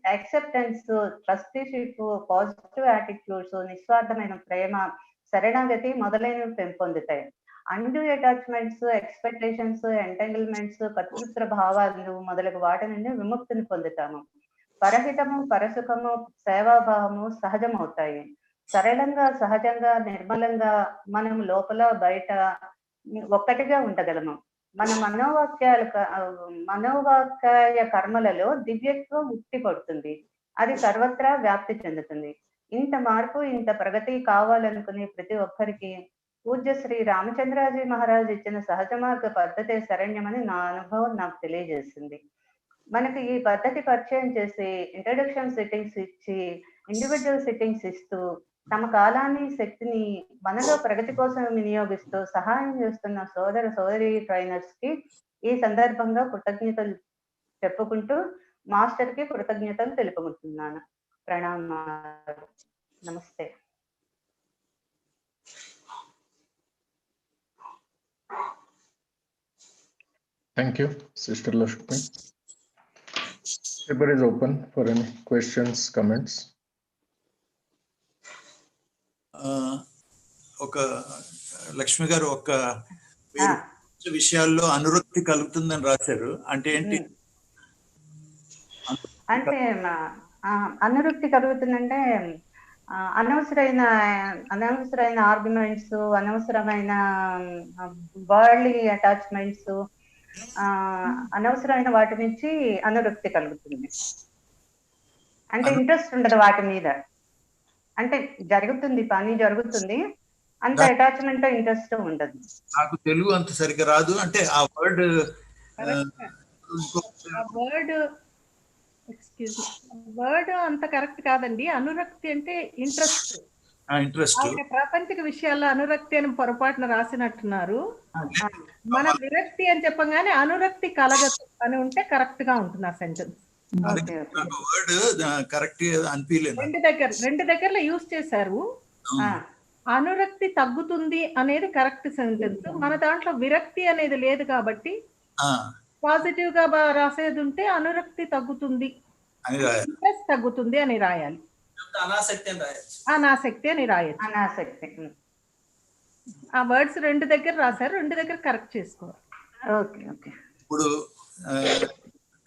యాక్సెప్టెన్స్, ట్రస్టీషిప్, పాజిటివ్ యాటిట్యూడ్స్, నిస్వార్థమైన ప్రేమ, శరణాగతి మొదలైనవి పెంపొందుతాయి. అండ్యూ అటాచ్మెంట్స్, ఎక్స్పెక్టేషన్స్, ఎంటంగిల్మెంట్స్, కర్తృత్వ భావాలు మొదలగు వాటి నుండి విముక్తిని పొందుతాము. పరహితము, పరసుఖము, సేవాభావము సహజమవుతాయి. సరళంగా, సహజంగా, నిర్మలంగా మనం లోపల బయట ఒక్కటిగా ఉండగలము. మన మనోవాక్య కర్మలలో దివ్యత్వం ఉట్టి పడుతుంది. అది సర్వత్రా వ్యాప్తి చెందుతుంది. ఇంత మార్పు, ఇంత ప్రగతి కావాలనుకునే ప్రతి ఒక్కరికి పూజ్య శ్రీ రామచంద్రాజీ మహారాజ్ ఇచ్చిన సహజ మార్గ పద్ధతే శరణ్యమని నా అనుభవం నాకు తెలియజేసింది. మనకి ఈ పద్ధతి పరిచయం చేసి ఇంట్రడక్షన్ సిట్టింగ్స్ ఇచ్చి ఇండివిజువల్ సిట్టింగ్స్ ఇస్తూ తమ కాలాన్ని, శక్తిని మనలో ప్రగతి కోసం వినియోగిస్తూ సహాయం చేస్తున్న సోదర సోదరి ట్రైనర్స్ కి ఈ సందర్భంగా కృతజ్ఞతలు చెప్పుకుంటూ మాస్టర్ కి కృతజ్ఞతలు తెలుపుకుంటున్నాను. ప్రణామాలు. నమస్తే. Thank you, Sister Laxmi. Paper is open for any questions, comments. ఒక లక్ష్మి గారు ఒక విషయాల్లో అనురక్తి కలుగుతుందని రాశారు. అంటే ఏంటి? అంటే అనురక్తి కలుగుతుందంటే అనవసరమైన ఆర్గ్యుమెంట్స్, అనవసరమైన వరల్డ్లీ అటాచ్మెంట్స్, అనవసరమైన వాటి నుంచి అనురక్తి కలుగుతుంది. అంటే ఇంట్రెస్ట్ ఉండదు వాటి మీద. అంటే జరుగుతుంది, పని జరుగుతుంది, అంత అటాచ్మెంట్, ఇంట్రెస్ట్ ఉండదు. నాకు తెలుగు అంత సరిగ్గా రాదు. అంటే ఆ వర్డ్ అంత కరెక్ట్ కాదండి. అనురక్తి అంటే ఇంట్రెస్ట్. ప్రాపంచిక విషయాల్లో అనురక్తి అని పొరపాటున రాసినట్టున్నారు. మన విరక్తి అని చెప్పగానే అనురక్తి కలగదు అని ఉంటే కరెక్ట్ గా ఉంటుంది ఆ సెంటెన్స్. రెండు దగ్గరలో యూజ్ చేశారు. అనురక్తి తగ్గుతుంది అనేది కరెక్ట్ సెంటెన్స్. మన దాంట్లో విరక్తి అనేది లేదు కాబట్టి పాజిటివ్ గా రాసేది ఉంటే అనురక్తి తగ్గుతుంది, తగ్గుతుంది అని రాయాలి. అనాసక్తి అని రాయచ్చు. అనాసక్తి. ఆ వర్డ్స్ రెండు దగ్గర రాశారు, రెండు దగ్గర కరెక్ట్ చేసుకోవాలి. Okay okay. ఇప్పుడు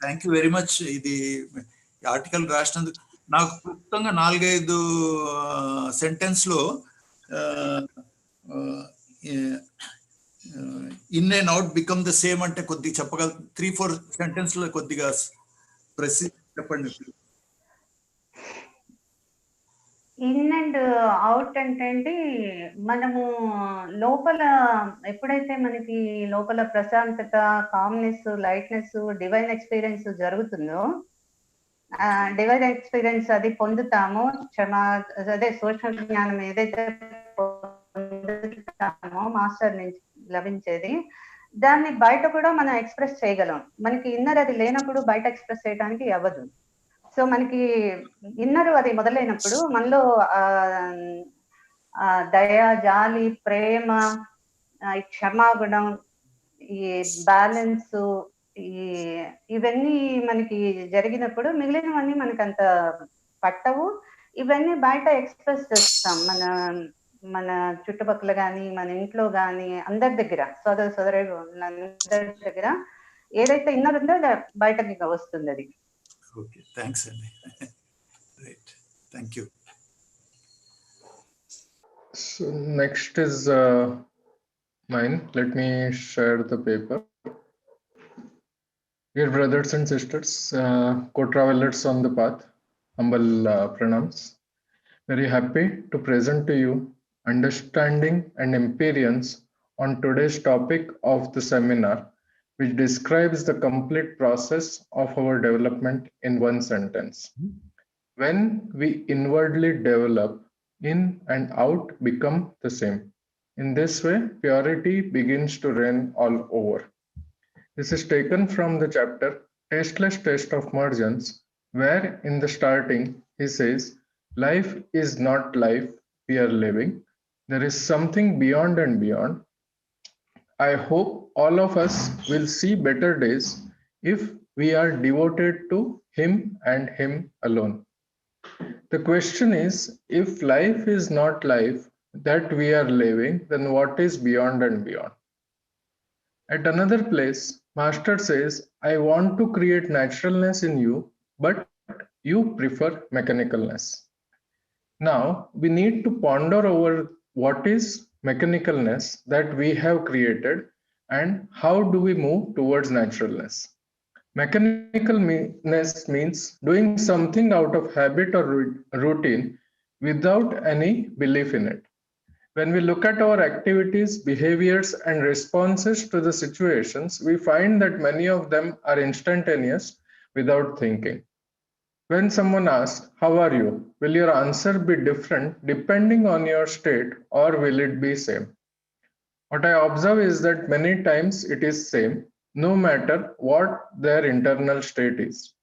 థ్యాంక్ యూ వెరీ మచ్. ఇది ఆర్టికల్ రాసినందుకు నాకు క్లుప్తంగా 4-5 సెంటెన్స్ లో in and out become the same అంటే కొద్దిగా చెప్పగల 3-4 సెంటెన్స్ లో కొద్దిగా చెప్పండి. ఇన్ అండ్ అవుట్ అంటే అండి, మనము లోపల ఎప్పుడైతే మనకి లోపల ప్రశాంతత, కామ్నెస్, లైట్నెస్, డివైన్ ఎక్స్పీరియన్స్ జరుగుతుందో, డివైన్ ఎక్స్పీరియన్స్ అది పొందుతామో, అదే సూక్ష్మ జ్ఞానం ఏదైతే పొందుతామో మాస్టర్ నుంచి లభించేది, దాన్ని బయట కూడా మనం ఎక్స్ప్రెస్ చేయగలం. మనకి ఇన్నర్ అది లేనప్పుడు బయట ఎక్స్ప్రెస్ చేయడానికి అవ్వదు. సో మనకి ఇన్నర్ అది మొదలైనప్పుడు మనలో దయ, జాలి, ప్రేమ, క్షమాగుణం, ఈ బ్యాలెన్స్, ఇవన్నీ మనకి జరిగినప్పుడు మిగిలినవన్నీ మనకి అంత పట్టవు. ఇవన్నీ బయట ఎక్స్ప్రెస్ చేస్తాం. మన చుట్టుపక్కల కానీ మన ఇంట్లో కానీ అందరి దగ్గర సోదరి దగ్గర ఏదైతే ఇన్నర్ ఉందో బయటకి వస్తుంది అది. ఓకే, థ్యాంక్స్ అండి. Right, thank you. So next is mine. Let me share the paper. Dear brothers and sisters, co-travelers on the path, humble pranams. Very happy to present to you understanding and imperience on today's topic of the seminar, which describes the complete process of our development in one sentence. When we inwardly develop, in and out become the same. In this way, purity begins to reign all over. This is taken from the chapter Tasteless Taste of Mergence, where in the starting he says, life is not life we are living. There is something beyond and beyond. I hope all of us will see better days if we are devoted to him and him alone. The question is, if life is not life that we are living, then what is beyond and beyond? At another place, Master says, I want to create naturalness in you, but you prefer mechanicalness. Now, we need to ponder over what is mechanicalness that we have created and how do we move towards naturalness. Mechanicalness means doing something out of habit or routine without any belief in it. When we look at our activities, behaviors, and responses to the situations, we find that many of them are instantaneous without thinking. When someone asks, how are you? Will your answer be different depending on your state, or will it be same? What I observe is that many times it is same, no matter what their internal state is.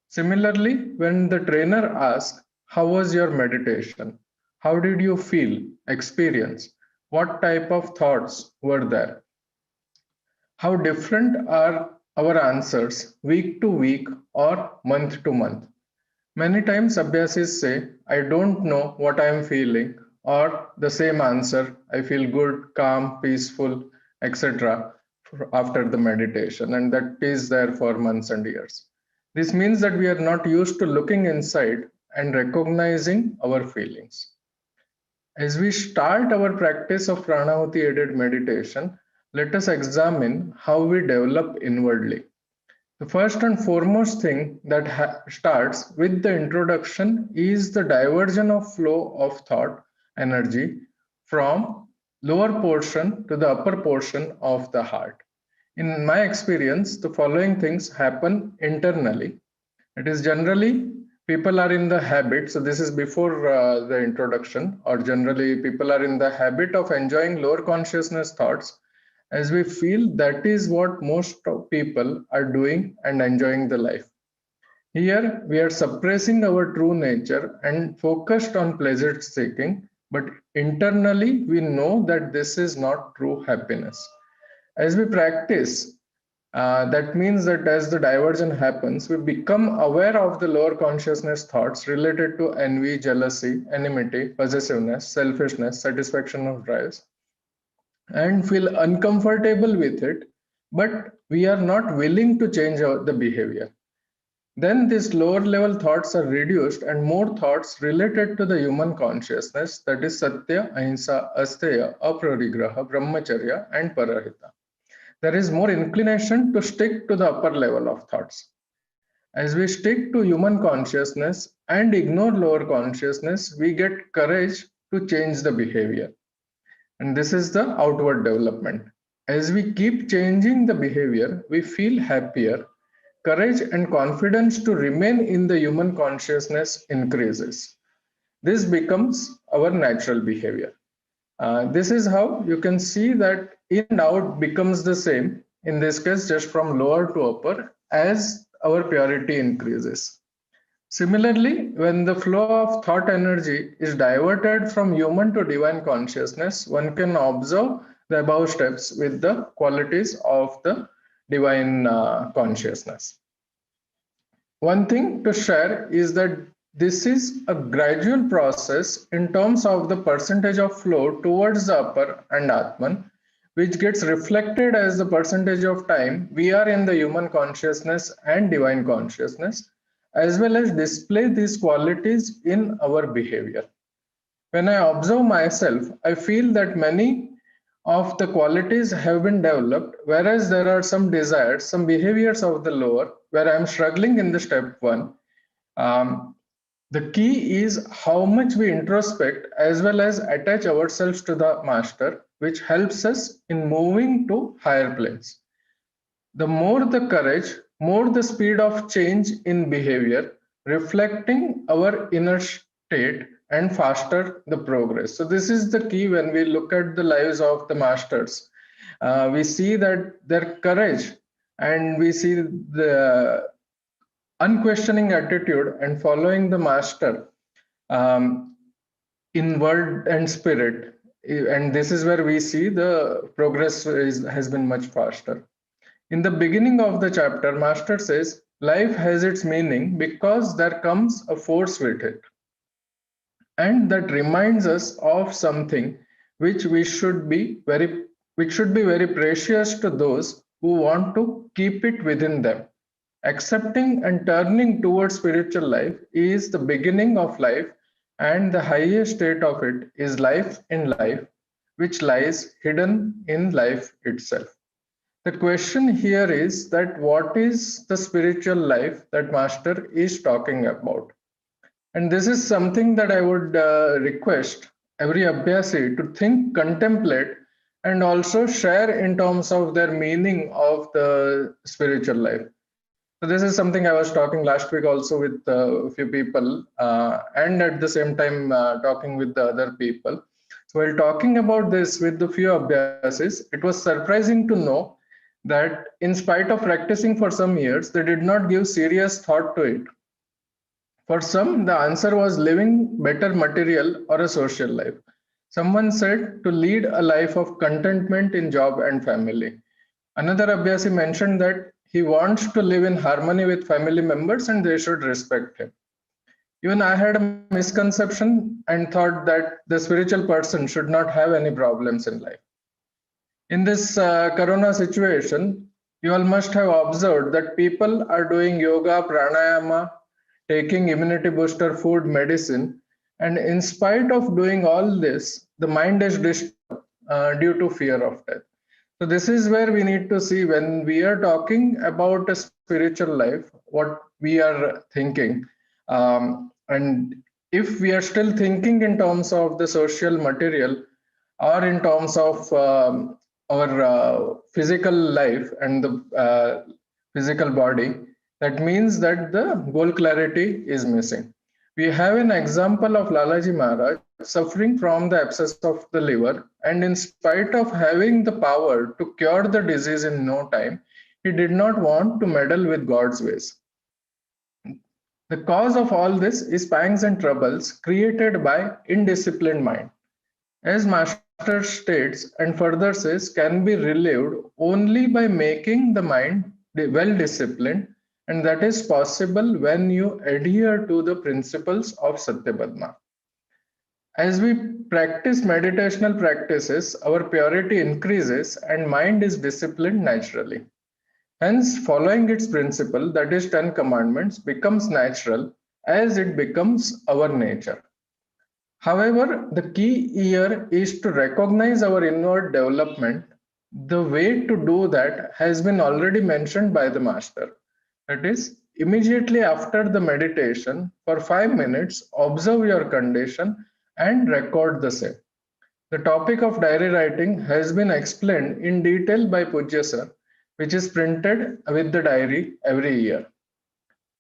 Similarly, when the trainer asks, how was your meditation? How did you feel, experience? What type of thoughts were there? How different are our answers week to week or month to month? Many times Abhyasis say, I don't know what I am feeling, or the same answer, I feel good, calm, peaceful, etc. after the meditation, and that is there for months and years. This means that we are not used to looking inside and recognizing our feelings. As we start our practice of Pranahuti Aided Meditation, let us examine how we develop inwardly. The first and foremost thing that starts with the introduction is the diversion of flow of thought energy from lower portion to the upper portion of the heart. In my experience, the following things happen internally. It is generally people are in the habit, so this is before the introduction, or generally people are in the habit of enjoying lower consciousness thoughts, as we feel that is what most people are doing and enjoying the life. Here we are suppressing our true nature and focused on pleasure seeking, but internally we know that this is not true happiness. As we practice, that means that as the diversion happens, we become aware of the lower consciousness thoughts related to envy, jealousy, enmity, possessiveness, selfishness, satisfaction of drives, and feel uncomfortable with it, but we are not willing to change the behavior. Then these lower level thoughts are reduced and more thoughts related to the human consciousness, that is Satya, Ahimsa, Asteya, Aprarigraha, Brahmacharya, and Parahita. There is more inclination to stick to the upper level of thoughts. As we stick to human consciousness and ignore lower consciousness, we get courage to change the behavior. And this is the outward development. As we keep changing the behavior, we feel happier. Courage and confidence to remain in the human consciousness increases. This becomes our natural behavior. This is how you can see that in and out becomes the same, in this case just from lower to upper, as our purity increases. Similarly, when the flow of thought energy is diverted from human to divine consciousness, one can observe the above steps with the qualities of the divine consciousness. One thing to share is that this is a gradual process in terms of the percentage of flow towards the upper and Atman, which gets reflected as the percentage of time we are in the human consciousness and divine consciousness, as well as display these qualities in our behavior. When I observe myself, I feel that many of the qualities have been developed, whereas there are some desires, some behaviors of the lower, where I am struggling in the step 1. The key is how much we introspect as well as attach ourselves to the master, which helps us in moving to higher planes. The more the courage, more the speed of change in behavior, reflecting our inner state, and faster the progress. So this is the key when we look at the lives of the masters. We see that their courage and we see the unquestioning attitude and following the master in word and spirit. And this is where we see the progress has been much faster. In the beginning of the chapter, Master says, life has its meaning because there comes a force with it. And that reminds us of something which should be very precious to those who want to keep it within them. Accepting and turning towards spiritual life is the beginning of life, and the highest state of it is life in life, which lies hidden in life itself. The question here is that what is the spiritual life that Master is talking about? And this is something that I would request every Abhyasi to think, contemplate, and also share in terms of their meaning of the spiritual life. So this is something I was talking last week also with a few people, and at the same time talking with the other people. So while talking about this with the few Abhyasis, it was surprising to know that in spite of practicing for some years, they did not give serious thought to it. For some, the answer was living better material or a social life. Someone said to lead a life of contentment in job and family. Another Abhyasi mentioned that he wants to live in harmony with family members and they should respect him. Even I had a misconception and thought that the spiritual person should not have any problems in life. In this corona situation, you all must have observed that people are doing yoga, pranayama, taking immunity booster food, medicine, and in spite of doing all this, the mind is disturbed due to fear of death. So this is where we need to see when we are talking about a spiritual life, what we are thinking. And if we are still thinking in terms of the social material or in terms of our physical life and the physical body, that means that the goal clarity is missing. We have an example of Lalaji Maharaj suffering from the abscess of the liver, and in spite of having the power to cure the disease in no time, he did not want to meddle with God's ways. The cause of all this is pangs and troubles created by indisciplined mind. As Master states and further says, can be relieved only by making the mind well disciplined, and that is possible when you adhere to the principles of Satyabhadma. As we practice meditational practices, our purity increases and mind is disciplined naturally. Hence, following its principle, that is 10 commandments, becomes natural as it becomes our nature. However, the key here is to recognize our inward development. The way to do that has been already mentioned by the Master. That is, immediately after the meditation, for 5 minutes, observe your condition and record the same. The topic of diary writing has been explained in detail by Pujya Sir, which is printed with the diary every year.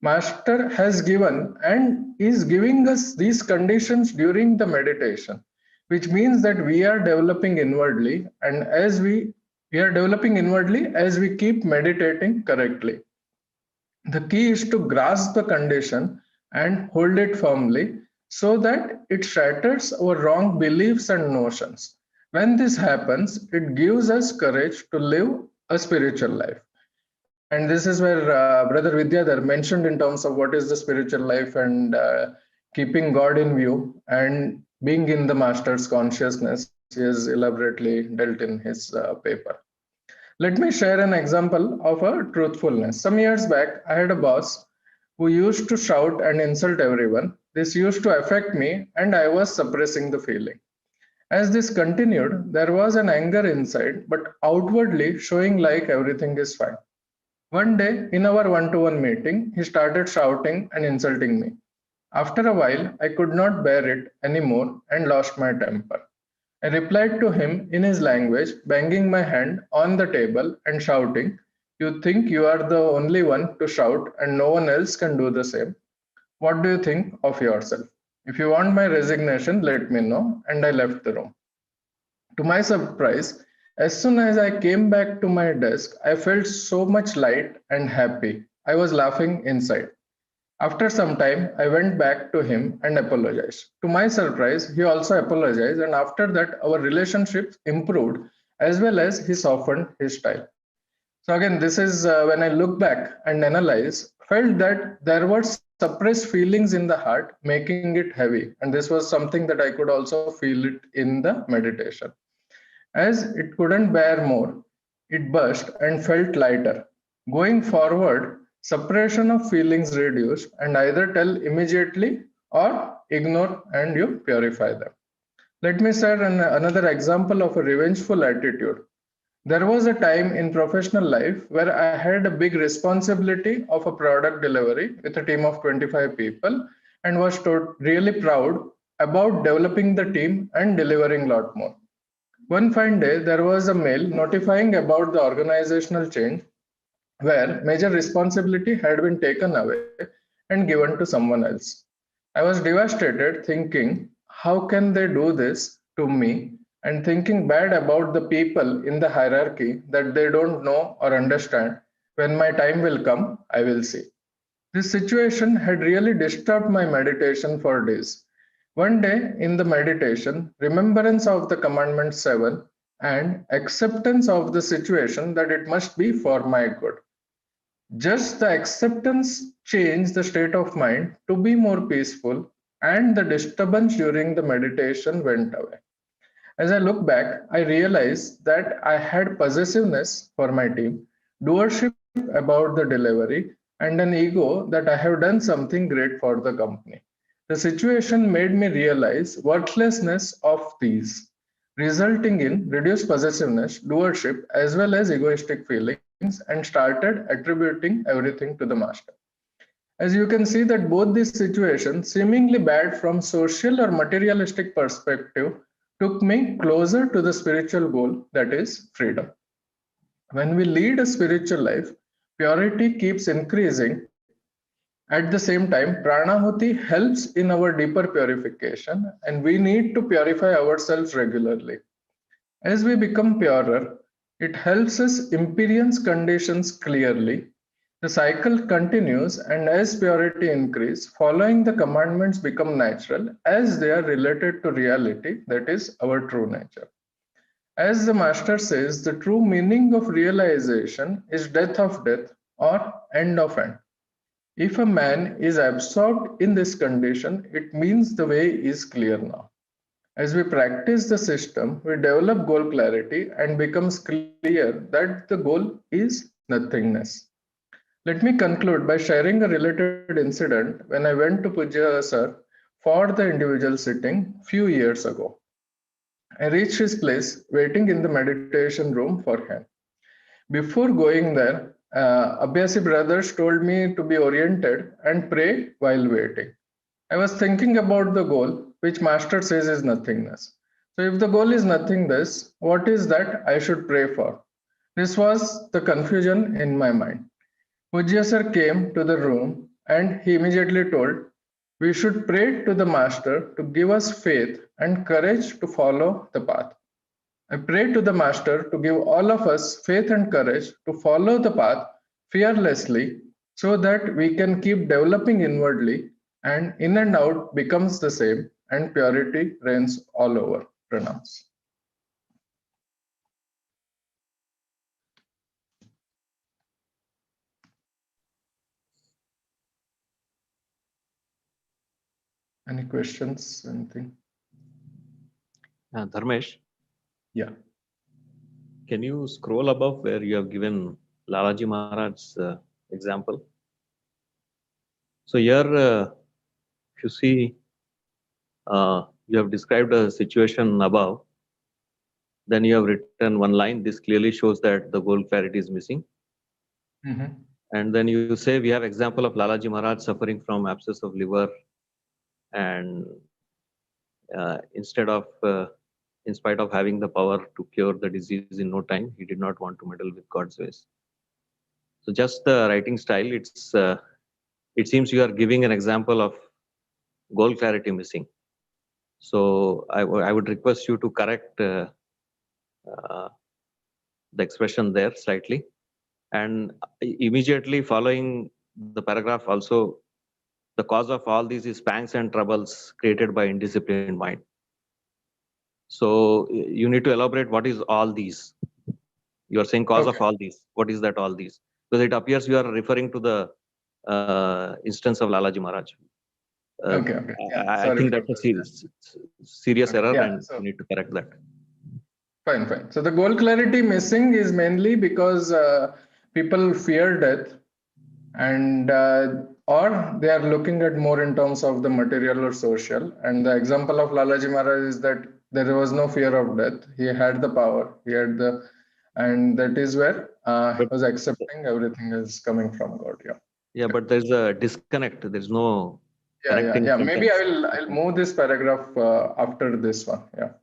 Master has given and is giving us these conditions during the meditation, which means that we are developing inwardly, and as we are developing inwardly as we keep meditating correctly. The key is to grasp the condition and hold it firmly so that it shatters our wrong beliefs and notions. When this happens, it gives us courage to live a spiritual life. And this is where Brother Vidyadhar mentioned in terms of what is the spiritual life, and keeping God in view and being in the master's consciousness is elaborately dealt in his paper. Let me share an example of a truthfulness. Some years back, I had a boss who used to shout and insult everyone. This used to affect me, and I was suppressing the feeling. As this continued, there was an anger inside, but outwardly showing like everything is fine. One day, in our one-to-one meeting, he started shouting and insulting me. After a while, I could not bear it anymore and lost my temper. I replied to him in his language, banging my hand on the table and shouting, "You think you are the only one to shout and no one else can do the same? What do you think of yourself? If you want my resignation, let me know." And I left the room. To my surprise, as soon as I came back to my desk, I felt so much light and happy. I was laughing inside. After some time, I went back to him and apologized. To my surprise, he also apologized, and after that, our relationship improved as well as he softened his style. So again, this is when I look back and analyze, felt that there were suppressed feelings in the heart, making it heavy. And this was something that I could also feel it in the meditation. As it couldn't bear more, it burst and felt lighter. Going forward, suppression of feelings reduced and either tell immediately or ignore and you purify them. Let me share another example of a revengeful attitude. There was a time in professional life where I had a big responsibility of a product delivery with a team of 25 people and was really proud about developing the team and delivering a lot more. One fine day, there was a mail notifying about the organizational change where major responsibility had been taken away and given to someone else. I was devastated, thinking, how can they do this to me? And thinking bad about the people in the hierarchy that they don't know or understand. When my time will come, I will see. This situation had really disturbed my meditation for days. One day in the meditation, remembrance of the commandment 7 and acceptance of the situation that it must be for my good. Just the acceptance changed the state of mind to be more peaceful, and the disturbance during the meditation went away. As I look back, I realized that I had possessiveness for my team, doership about the delivery, and an ego that I have done something great for the company. The situation made me realize worthlessness of these, resulting in reduced possessiveness, doership, as well as egoistic feelings, and started attributing everything to the master. As you can see that both these situations, seemingly bad from social or materialistic perspective, took me closer to the spiritual goal, that is freedom. When we lead a spiritual life, purity keeps increasing. At the same time, Pranahuti helps in our deeper purification, and we need to purify ourselves regularly. As we become purer, it helps us imperience conditions clearly. The cycle continues, and as purity increases, following the commandments become natural as they are related to reality, that is our true nature. As the master says, the true meaning of realization is death of death or end of end. If a man is absorbed in this condition, it means the way is clear now. As we practice the system, we develop goal clarity and becomes clear that the goal is nothingness. Let me conclude by sharing a related incident when I went to Pujya Sir for the individual sitting few years ago. I reached his place waiting in the meditation room for him. Before going there, Abhyasi brothers told me to be oriented and pray while waiting. I was thinking about the goal, which Master says is nothingness. So if the goal is nothingness, what is that I should pray for? This was the confusion in my mind. Pujya Sir came to the room and he immediately told, we should pray to the Master to give us faith and courage to follow the path. I pray to the Master to give all of us faith and courage to follow the path fearlessly so that we can keep developing inwardly and in and out becomes the same and purity reigns all over. Pranams. Any questions? Anything? Dharmesh, Yeah. can you scroll above where you have given Lalaji Maharaj's example? So here, if you see, you have described a situation above, then you have written one line. This clearly shows that the goal clarity is missing. Mm-hmm. And then you say we have example of Lalaji Maharaj suffering from abscess of liver, and in spite of having the power to cure the disease in no time, he did not want to meddle with God's ways. So just the writing style, it seems you are giving an example of goal clarity missing. So I would request you to correct the expression there slightly, and immediately following the paragraph also, the cause of all these is pangs and troubles created by indisciplined mind. So you need to elaborate what is all these. You are saying cause of all these. What is that all these? Because it appears you are referring to the instance of Lalaji Maharaj. Okay. Yeah, I sorry think for that's a that. serious error, Yeah, and you need to correct that. Fine. So the goal clarity missing is mainly because people fear death, and or they are looking at more in terms of the material or social. And the example of Lalaji Maharaj is that there was no fear of death. He had the power. And that is where he was accepting everything is coming from God. Yeah, but there's a disconnect. There's no connecting Yeah. sentence. Maybe I'll move this paragraph after this one. Yeah.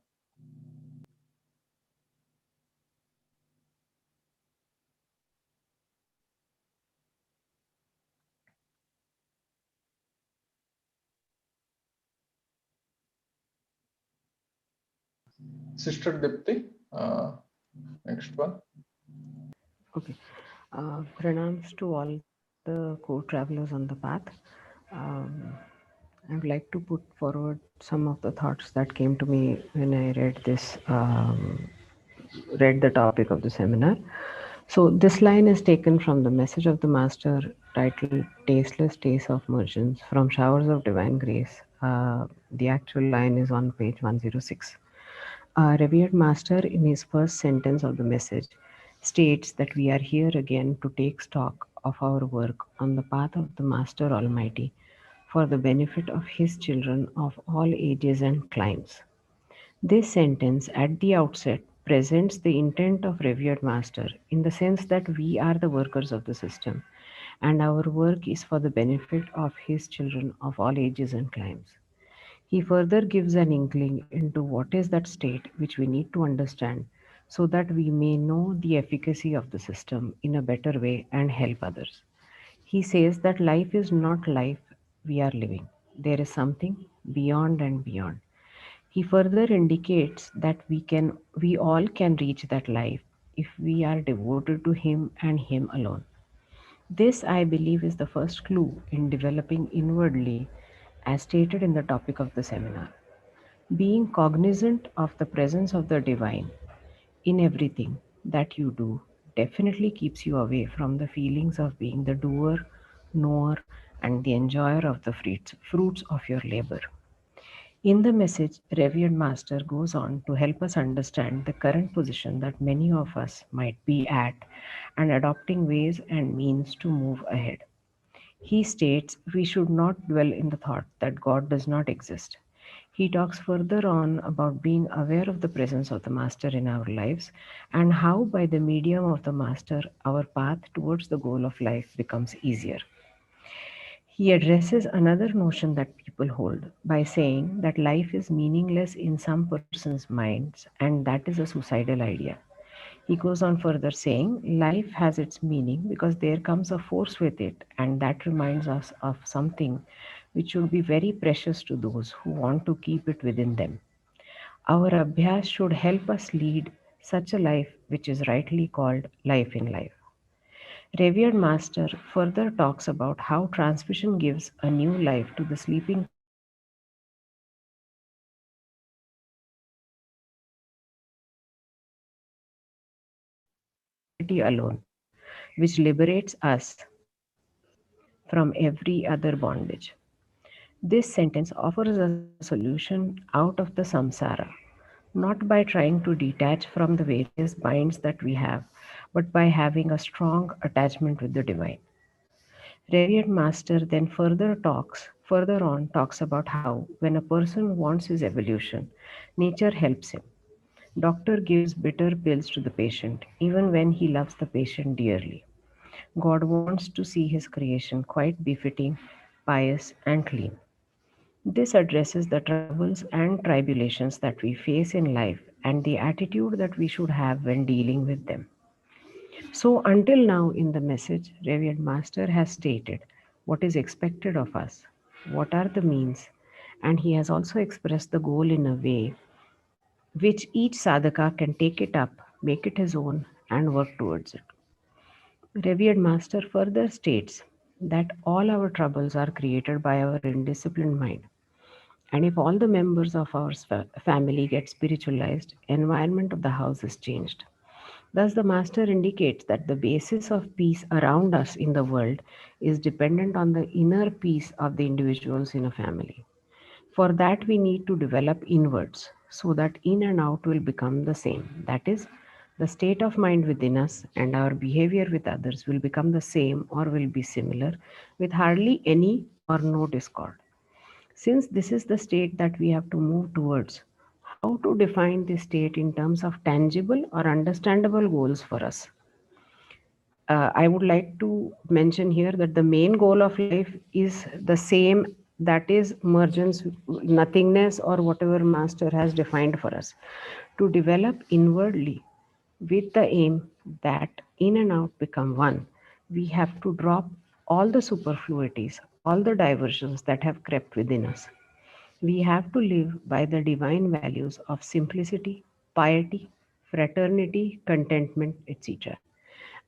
Sister Deepti, next one. Okay. Pranams to all the co-travelers on the path. I would like to put forward some of the thoughts that came to me when I read the topic of the seminar. So this line is taken from the message of the master titled Tasteless Taste of Mergence from Showers of Divine Grace. The actual line is on page 106. Our revered master, in his first sentence of the message, states that we are here again to take stock of our work on the path of the Master Almighty for the benefit of his children of all ages and climes. This sentence at the outset presents the intent of revered master in the sense that we are the workers of the system, and our work is for the benefit of his children of all ages and climes. He further gives an inkling into what is that state which we need to understand so that we may know the efficacy of the system in a better way and help others. He says that life is not life we are living. There is something beyond and beyond. He further indicates that we all can reach that life if we are devoted to him and him alone. This, I believe, is the first clue in developing inwardly, as stated in the topic of the seminar. Being cognizant of the presence of the divine in everything that you do definitely keeps you away from the feelings of being the doer, knower, and the enjoyer of the fruits of your labor. In the message, Revered Master goes on to help us understand the current position that many of us might be at and adopting ways and means to move ahead. He states we should not dwell in the thought that God does not exist. He talks further on about being aware of the presence of the Master in our lives and how, by the medium of the Master, our path towards the goal of life becomes easier. He addresses another notion that people hold by saying that life is meaningless in some person's minds, and that is a suicidal idea. He goes on further saying life has its meaning because there comes a force with it, and that reminds us of something which should be very precious to those who want to keep it within them. Our abhyas should help us lead such a life which is rightly called life in life. Revered Master further talks about how transmission gives a new life to the sleeping condition of man and that it is spirituality alone which liberates us from every other bondage. This sentence offers a solution out of the samsara, not by trying to detach from the various minds that we have, but by having a strong attachment with the divine. Revered Master then further on talks about how when a person wants his evolution, nature helps him. Doctor gives bitter pills to the patient, even when he loves the patient dearly. God wants to see his creation quite befitting, pious, and clean. This addresses the troubles and tribulations that we face in life and the attitude that we should have when dealing with them. So, until now in the message, Revered Master has stated what is expected of us, what are the means, and he has also expressed the goal in a way which each sadhaka can take it up, make it his own, and work towards it. Revered Master further states that all our troubles are created by our indisciplined mind. And if all the members of our family get spiritualized, environment of the house is changed. Thus, the Master indicates that the basis of peace around us in the world is dependent on the inner peace of the individuals in a family. For that, we need to develop inwards so that in and out will become the same. That is, the state of mind within us and our behavior with others will become the same or will be similar with hardly any or no discord. Since this is the state that we have to move towards, how to define this state in terms of tangible or understandable goals for us? I would like to mention here that the main goal of life is the same, that is mergence, nothingness, or whatever Master has defined for us. To develop inwardly with the aim that in and out become one, we have to drop all the superfluities, all the diversions that have crept within us. We have to live by the divine values of simplicity, piety, fraternity, contentment, etc.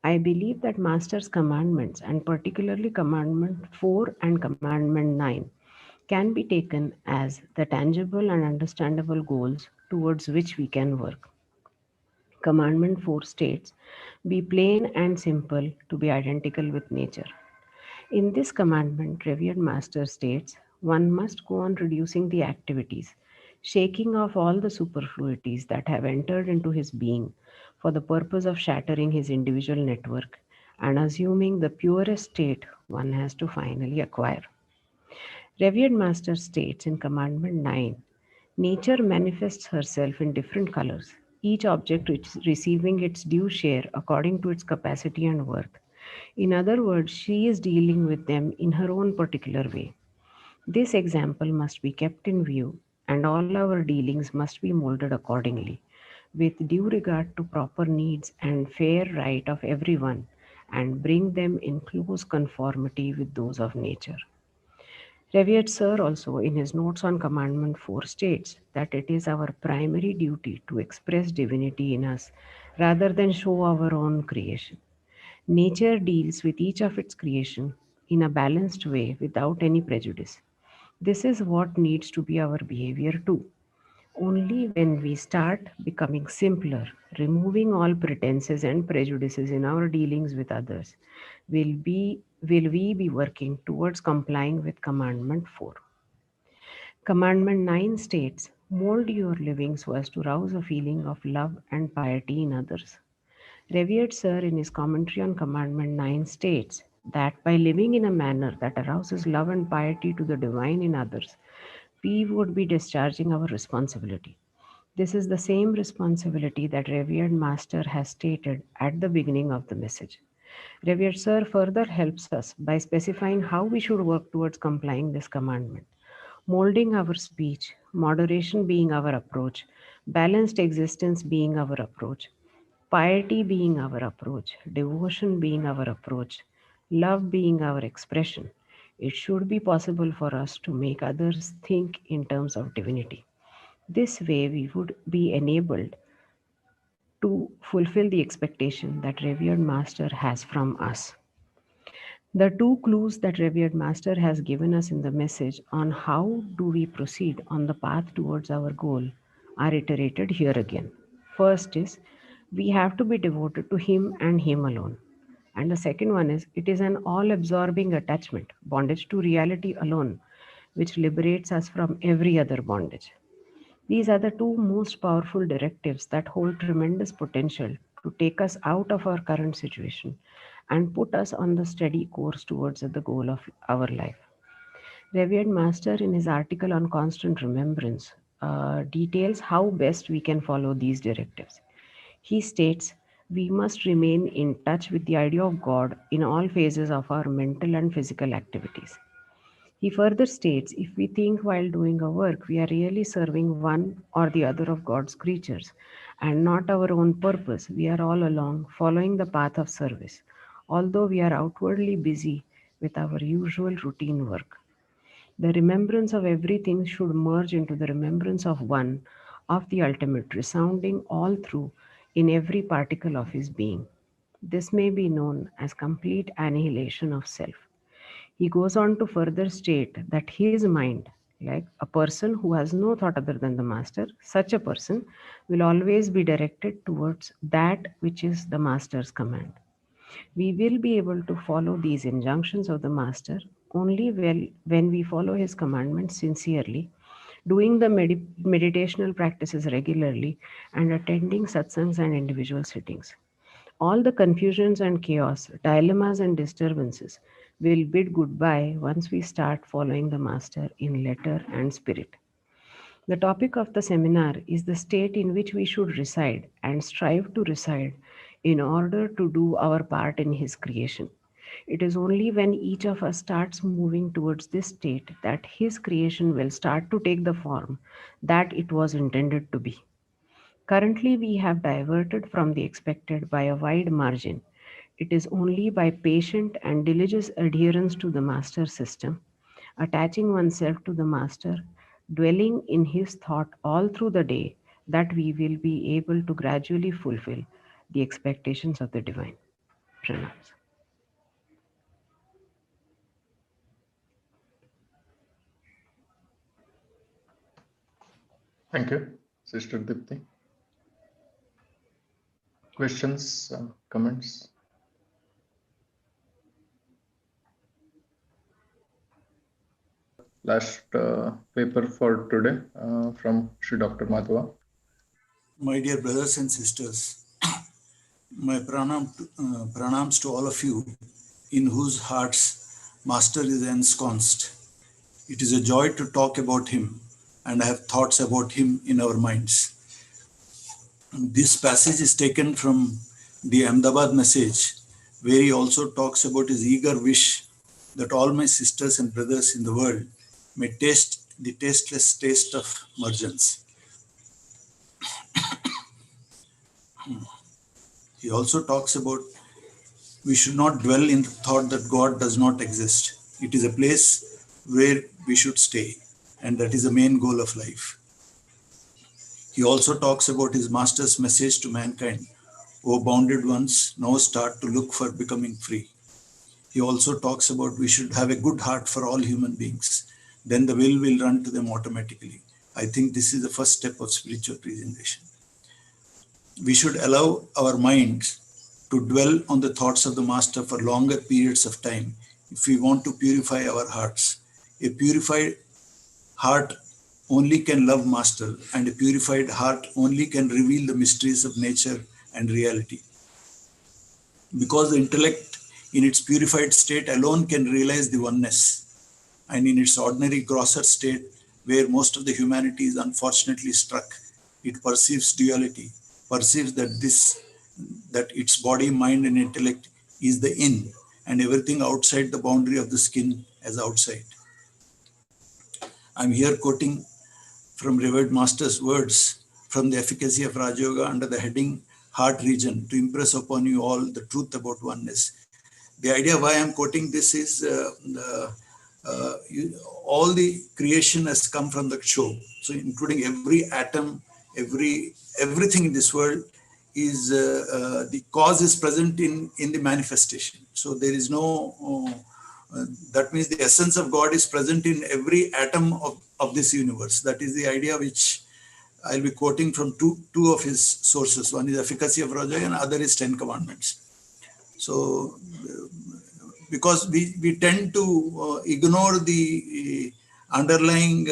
I believe that Master's commandments, and particularly Commandment 4 and Commandment 9, can be taken as the tangible and understandable goals towards which we can work. Commandment 4 states, be plain and simple to be identical with nature. In this commandment, Revered Master states, one must go on reducing the activities, shaking off all the superfluities that have entered into his being for the purpose of shattering his individual network and assuming the purest state one has to finally acquire. Revered Master states in Commandment 9, nature manifests herself in different colors, each object receiving its due share according to its capacity and worth. In other words, she is dealing with them in her own particular way. This example must be kept in view, and all our dealings must be molded accordingly, with due regard to proper needs and fair right of everyone, and bring them in close conformity with those of nature. Revered Sir also, in his notes on Commandment 4, states that it is our primary duty to express divinity in us rather than show our own creation. Nature deals with each of its creation in a balanced way without any prejudice. This is what needs to be our behavior too. Only when we start becoming simpler, removing all pretenses and prejudices in our dealings with others, will we be working towards complying with Commandment 4. Commandment 9 states, mold your living so as to rouse a feeling of love and piety in others. Revered Sir, in his commentary on Commandment 9, states that by living in a manner that arouses love and piety to the divine in others, we would be discharging our responsibility. This is the same responsibility that Revered Master has stated at the beginning of the message. Revered Sir further helps us by specifying how we should work towards complying this commandment. Molding our speech, moderation being our approach, balanced existence being our approach, piety being our approach, devotion being our approach, love being our expression, it should be possible for us to make others think in terms of divinity. This way, we would be enabled to fulfill the expectation that Revered Master has from us. The two clues that Revered Master has given us in the message on how do we proceed on the path towards our goal are iterated here again. First is, we have to be devoted to Him and Him alone. And the second one is, it is an all-absorbing attachment, bondage to reality alone, which liberates us from every other bondage. These are the two most powerful directives that hold tremendous potential to take us out of our current situation and put us on the steady course towards the goal of our life. Revered Master, in his article on constant remembrance, details how best we can follow these directives. He states, we must remain in touch with the idea of God in all phases of our mental and physical activities. He further states, if we think while doing our work, we are really serving one or the other of God's creatures and not our own purpose, we are all along following the path of service, although we are outwardly busy with our usual routine work. The remembrance of everything should merge into the remembrance of one, of the ultimate, resounding all through in every particle of his being. This may be known as complete annihilation of self. He goes on to further state that his mind, like a person who has no thought other than the master, such a person will always be directed towards that which is the master's command. We will be able to follow these injunctions of the master only when we follow his commandments sincerely, doing the meditational practices regularly, and attending satsangs and individual sittings. All the confusions and chaos, dilemmas and disturbances will bid goodbye once we start following the Master in letter and spirit. The topic of the seminar is the state in which we should reside and strive to reside in order to do our part in His creation. It is only when each of us starts moving towards this state that His creation will start to take the form that it was intended to be. Currently, we have diverted from the expected by a wide margin. It is only by patient and diligent adherence to the master system, attaching oneself to the master, dwelling in his thought all through the day, that we will be able to gradually fulfill the expectations of the divine. Pranams. Thank you, Sister Deepti. Questions, comments? Last paper for today from Sri Dr. Madhava. My dear brothers and sisters, my pranams to all of you in whose hearts Master is ensconced. It is a joy to talk about him and have thoughts about him in our minds. This passage is taken from the Ahmedabad message, where he also talks about his eager wish that all my sisters and brothers in the world may taste the tasteless taste of mergence. He also talks about we should not dwell in the thought that God does not exist. It is a place where we should stay, and that is the main goal of life. He also talks about his master's message to mankind. O bounded ones, now start to look for becoming free. He also talks about we should have a good heart for all human beings. Then the will run to them automatically. I think this is the first step of spiritual presentation. We should allow our minds to dwell on the thoughts of the Master for longer periods of time if we want to purify our hearts. A purified heart only can love Master, and a purified heart only can reveal the mysteries of nature and reality. Because the intellect in its purified state alone can realize the oneness, and in its ordinary grosser state, where most of the humanity is unfortunately struck, it perceives duality, perceives that its body, mind, and intellect is the in, and everything outside the boundary of the skin as outside. I'm here quoting from Revered Master's words from the Efficacy of Raja Yoga under the heading Heart Region to impress upon you all the truth about oneness. The idea why I'm quoting this is all the creation has come from the show. So including every atom, everything in this world is the cause is present in the manifestation. So there is no, that means the essence of God is present in every atom of this universe. That is the idea which I'll be quoting from two of his sources. One is Efficacy of Raja and other is 10 Commandments. So because we tend to ignore the underlying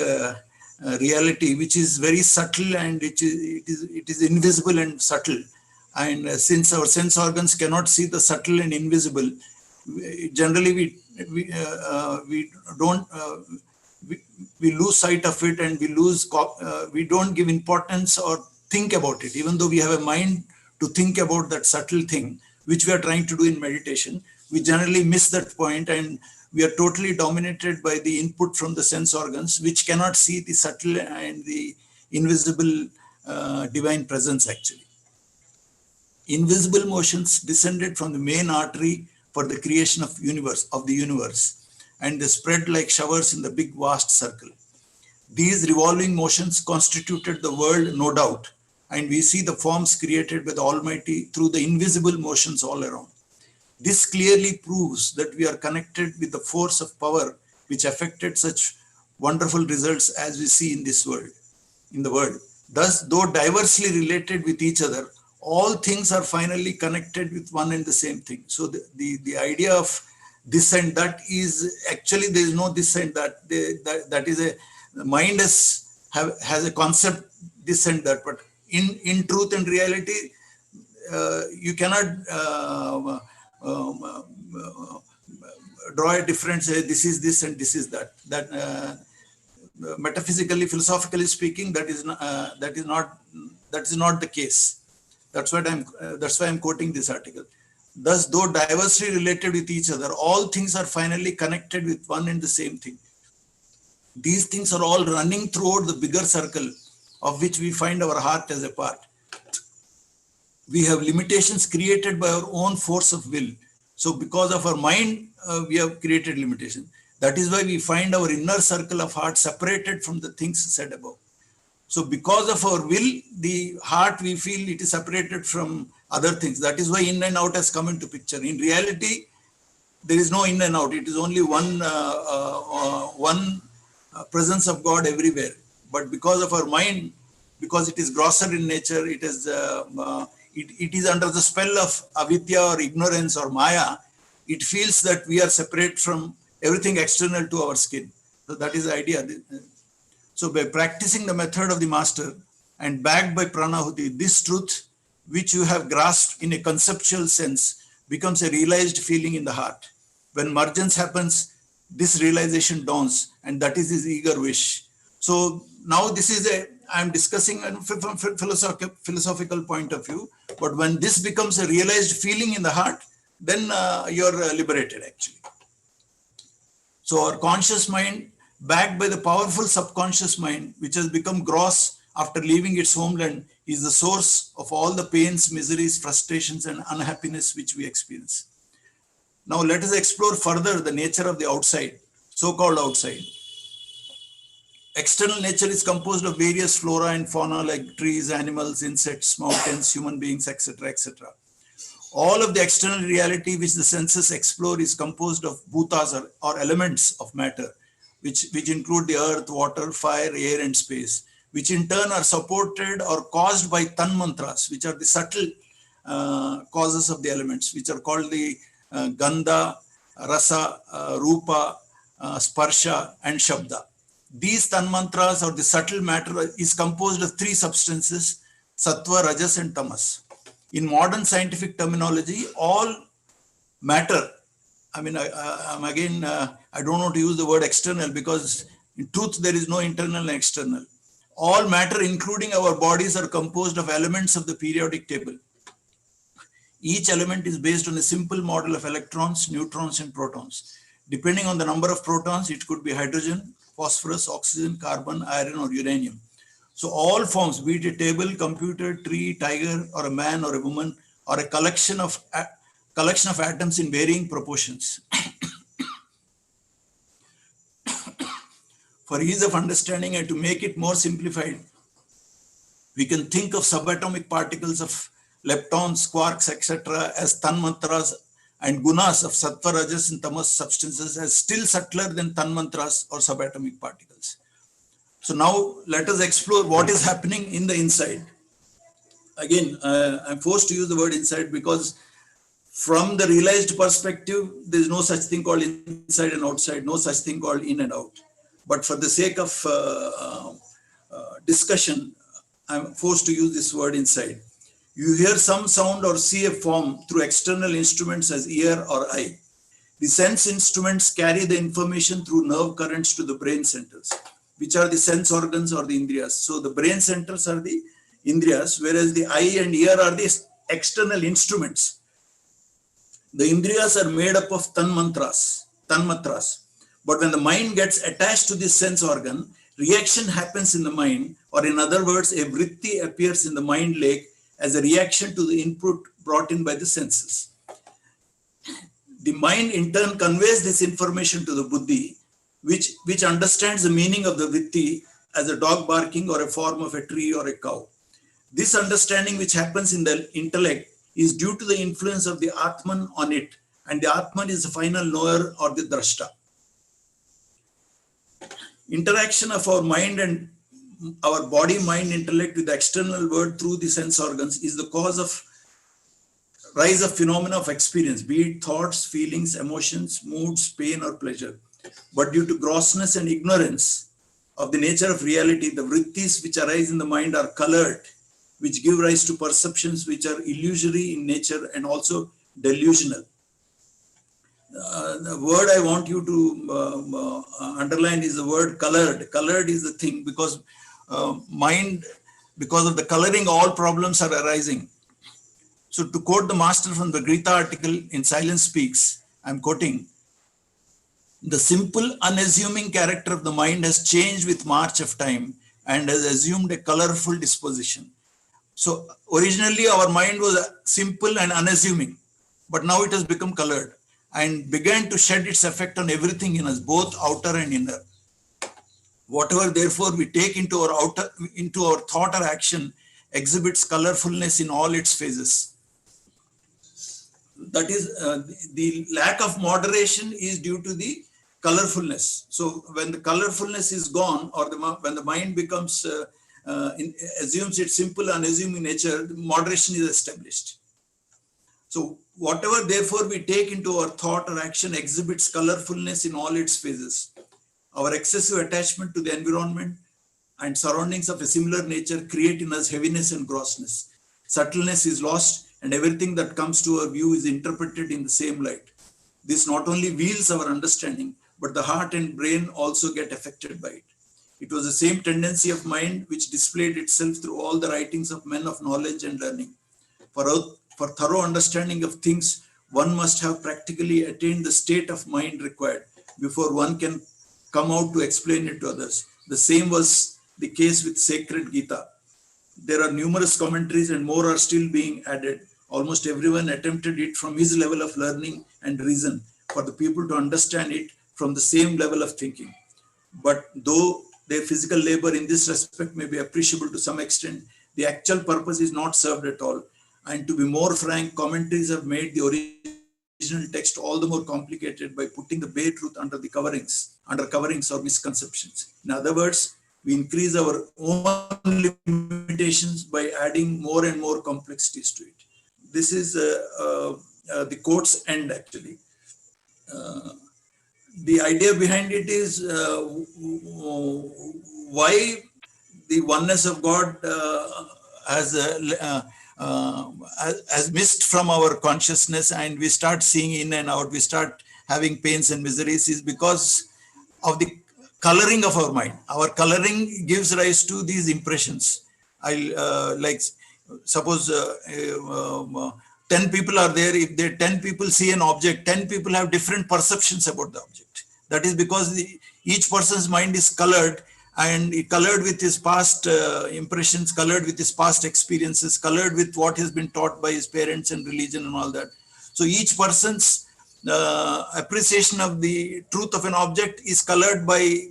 reality, which is very subtle, and it is invisible and subtle. And since our sense organs cannot see the subtle and invisible, generally we lose sight of it, and we don't give importance or think about it, even though we have a mind to think about that subtle thing, which we are trying to do in meditation. We generally miss that point, and we are totally dominated by the input from the sense organs, which cannot see the subtle and the invisible divine presence actually. Invisible motions descended from the main artery for the creation of the universe, and they spread like showers in the big vast circle. These revolving motions constituted the world, no doubt, and we see the forms created by the Almighty through the invisible motions all around. This clearly proves that we are connected with the force of power which affected such wonderful results as we see in the world. Thus, though diversely related with each other, all things are finally connected with one and the same thing. So the idea of this and that is actually, there is no this and that. That is the mind has a concept this and that, but in truth and reality, you cannot draw a difference. Say this is this and this is that. That metaphysically, philosophically speaking, that is not the case. That's why I'm quoting this article. Thus, though diversely related with each other, all things are finally connected with one and the same thing. These things are all running throughout the bigger circle of which we find our heart as a part. We have limitations created by our own force of will. So because of our mind, we have created limitation. That is why we find our inner circle of heart separated from the things said above. So because of our will, the heart, we feel it is separated from other things. That is why in and out has come into picture. In reality, there is no in and out. It is only one presence of God everywhere. But because of our mind, because it is grosser in nature, it is under the spell of avidya or ignorance or maya. It feels that we are separate from everything external to our skin. So that is the idea. So by practicing the method of the master and backed by Pranahuti, this truth, which you have grasped in a conceptual sense, becomes a realized feeling in the heart. When mergence happens, this realization dawns, and that is his eager wish. So now this is I'm discussing from philosophical point of view, but when this becomes a realized feeling in the heart, then you're liberated actually. So our conscious mind, backed by the powerful subconscious mind, which has become gross after leaving its homeland, is the source of all the pains, miseries, frustrations, and unhappiness which we experience. Now let us explore further the nature of the outside, so-called outside. External nature is composed of various flora and fauna like trees, animals, insects, mountains, human beings, etc., etc. All of the external reality which the senses explore is composed of bhutas or elements of matter, which include the earth, water, fire, air, and space, which in turn are supported or caused by tanmantras, which are the subtle causes of the elements, which are called the gandha, rasa, rupa, sparsha, and shabda. These tanmantras or the subtle matter is composed of three substances, sattva, rajas, and tamas. In modern scientific terminology, all matter, I mean, I don't want to use the word external because in truth, there is no internal and external. All matter, including our bodies, are composed of elements of the periodic table. Each element is based on a simple model of electrons, neutrons, and protons. Depending on the number of protons, it could be hydrogen, phosphorus, oxygen, carbon, iron, or uranium. So all forms, be it a table, computer, tree, tiger, or a man or a woman, or a collection of atoms in varying proportions. For ease of understanding and to make it more simplified, we can think of subatomic particles of leptons, quarks, etc. as tanmantras, and gunas of sattva, rajas, and tamas substances as still subtler than tanmantras or subatomic particles. So now let us explore what is happening in the inside. Again, I'm forced to use the word inside because from the realized perspective, there is no such thing called inside and outside, no such thing called in and out. but for the sake of discussion, I'm forced to use this word inside. You hear some sound or see a form through external instruments as ear or eye. The sense instruments carry the information through nerve currents to the brain centers, which are the sense organs or the indriyas. So the brain centers are the indriyas, whereas the eye and ear are the external instruments. The indriyas are made up of tanmatras. But when the mind gets attached to this sense organ, reaction happens in the mind, or in other words, a vritti appears in the mind lake as a reaction to the input brought in by the senses. The mind in turn conveys this information to the buddhi, which understands the meaning of the vritti as a dog barking or a form of a tree or a cow. This understanding which happens in the intellect is due to the influence of the Atman on it, and the Atman is the final knower or the drashta. Interaction of our mind and our body-mind intellect with the external world through the sense organs is the cause of rise of phenomena of experience, be it thoughts, feelings, emotions, moods, pain or pleasure. But due to grossness and ignorance of the nature of reality, the vrittis which arise in the mind are colored, which give rise to perceptions which are illusory in nature and also delusional. The word I want you to underline is the word colored. Colored is the thing, because mind, because of the coloring, all problems are arising. So to quote the master from the Gita article in Silence Speaks, I'm quoting, the simple unassuming character of the mind has changed with march of time and has assumed a colorful disposition. So originally our mind was simple and unassuming, but now it has become colored and began to shed its effect on everything in us, both outer and inner. Whatever therefore we take into our thought or action exhibits colorfulness in all its phases. That is, the lack of moderation is due to the colorfulness. So when the colorfulness is gone, or when the mind becomes assumes its simple unassuming nature, moderation is established. So whatever therefore we take into our thought or action exhibits colorfulness in all its phases. Our excessive attachment to the environment and surroundings of a similar nature create in us heaviness and grossness. Subtleness is lost, and everything that comes to our view is interpreted in the same light. This not only wields our understanding, but the heart and brain also get affected by it. It was the same tendency of mind which displayed itself through all the writings of men of knowledge and learning. For thorough understanding of things, one must have practically attained the state of mind required before one can come out to explain it to others. The same was the case with sacred Gita. There are numerous commentaries and more are still being added. Almost everyone attempted it from his level of learning and reason for the people to understand it from the same level of thinking. But though their physical labor in this respect may be appreciable to some extent, the actual purpose is not served at all. And to be more frank, commentaries have made the original text all the more complicated by putting the bare truth under coverings or misconceptions. In other words, we increase our own limitations by adding more and more complexities to it. This is the quote's end, actually. The idea behind it is why the oneness of God has missed from our consciousness, and we start seeing in and out, we start having pains and miseries, is because of the coloring of our mind. Our coloring gives rise to these impressions. Like suppose 10 people are there. If 10 people see an object, 10 people have different perceptions about the object. That is because each person's mind is colored, and colored with his past impressions, colored with his past experiences, colored with what has been taught by his parents and religion and all that. So each person's appreciation of the truth of an object is colored by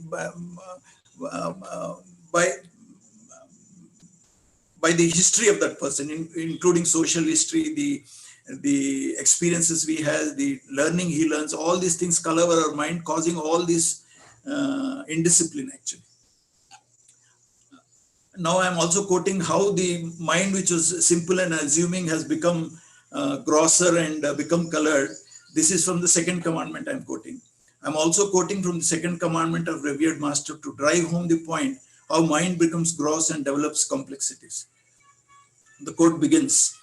the history of that person, including social history, the experiences we have, the learning he learns. All these things color our mind, causing all this indiscipline, actually. Now I'm also quoting how the mind, which was simple and assuming, has become grosser and become colored. This is from the second commandment I'm quoting. I'm also quoting from the second commandment of revered master to drive home the point how mind becomes gross and develops complexities. The quote begins,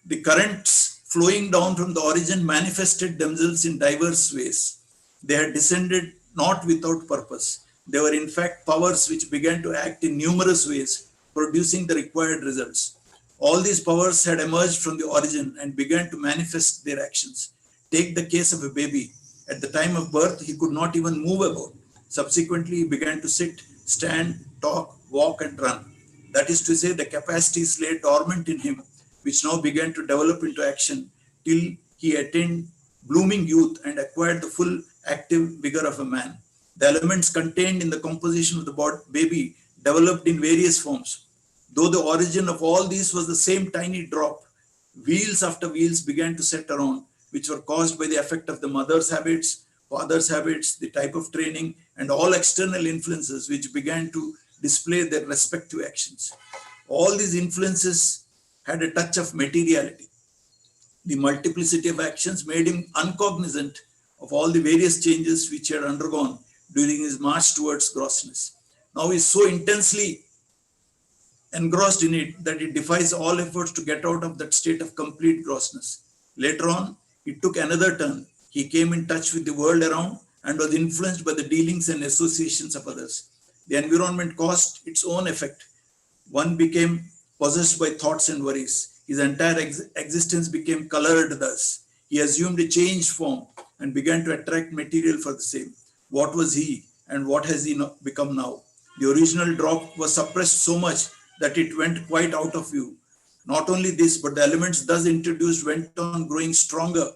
the currents flowing down from the origin manifested themselves in diverse ways. They had descended not without purpose. They were in fact powers which began to act in numerous ways, producing the required results. All these powers had emerged from the origin and began to manifest their actions. Take the case of a baby. At the time of birth, he could not even move about. Subsequently, he began to sit, stand, talk, walk, and run. That is to say, the capacities lay dormant in him, which now began to develop into action till he attained blooming youth and acquired the full active vigor of a man. The elements contained in the composition of the baby developed in various forms. Though the origin of all these was the same tiny drop, wheels after wheels began to set around, which were caused by the effect of the mother's habits, father's habits, the type of training, and all external influences which began to display their respective actions. All these influences had a touch of materiality. The multiplicity of actions made him uncognizant of all the various changes which he had undergone during his march towards grossness. Now he is so intensely engrossed in it that it defies all efforts to get out of that state of complete grossness. Later on, it took another turn. He came in touch with the world around and was influenced by the dealings and associations of others. The environment caused its own effect. One became possessed by thoughts and worries. His entire existence became colored thus. He assumed a changed form and began to attract material for the same. What was he and what has he become now? The original drop was suppressed so much that it went quite out of view. Not only this, but the elements thus introduced went on growing stronger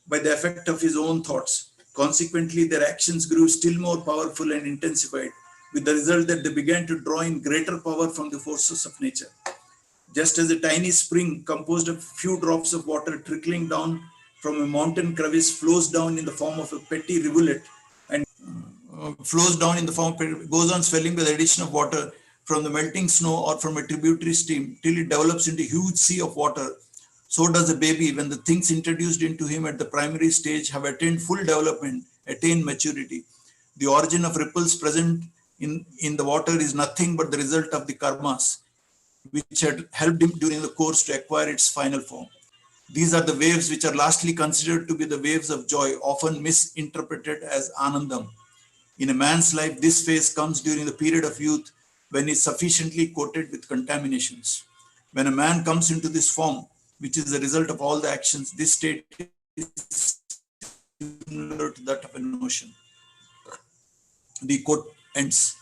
by the effect of his own thoughts. Consequently, their actions grew still more powerful and intensified, with the result that they began to draw in greater power from the forces of nature. Just as a tiny spring composed of few drops of water trickling down from a mountain crevice flows down in the form of a petty rivulet and goes on swelling with the addition of water from the melting snow or from a tributary stream till it develops into a huge sea of water. So does a baby when the things introduced into him at the primary stage have attained full development, attained maturity. The origin of ripples present in the water is nothing but the result of the karmas, which had helped him during the course to acquire its final form. These are the waves which are lastly considered to be the waves of joy, often misinterpreted as anandam. In a man's life, this phase comes during the period of youth when he is sufficiently coated with contaminations. When a man comes into this form, which is the result of all the actions, this state is similar to that of an ocean. The quote ends.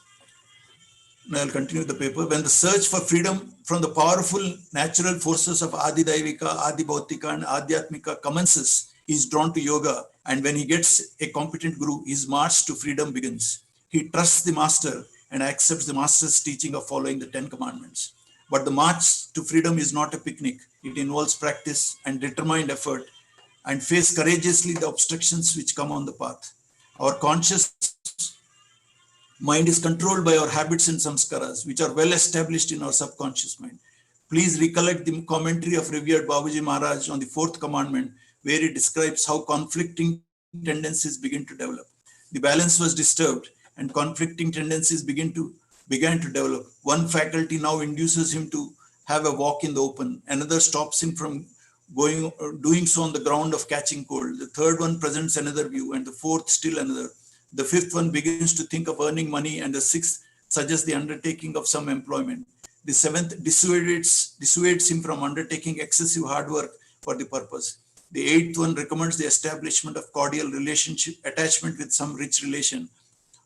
Now I'll continue the paper. When the search for freedom from the powerful natural forces of Adi Daivika, Adi Bhautika, and Adhyatmika commences, he is drawn to yoga, and when he gets a competent guru, his march to freedom begins. He trusts the master and accepts the master's teaching of following the 10 commandments. But the march to freedom is not a picnic. It involves practice and determined effort, and face courageously the obstructions which come on the path. Our conscious mind is controlled by our habits and samskaras, which are well established in our subconscious mind. Please recollect the commentary of revered Babuji Maharaj on the 4th commandment, where he describes how conflicting tendencies begin to develop. The balance was disturbed and conflicting tendencies began to develop. One faculty now induces him to have a walk in the open. Another stops him from doing so on the ground of catching cold. The third one presents another view, and the fourth still another. The fifth one begins to think of earning money, and the sixth suggests the undertaking of some employment. The seventh dissuades him from undertaking excessive hard work for the purpose. The eighth one recommends the establishment of cordial relationship, attachment with some rich relation,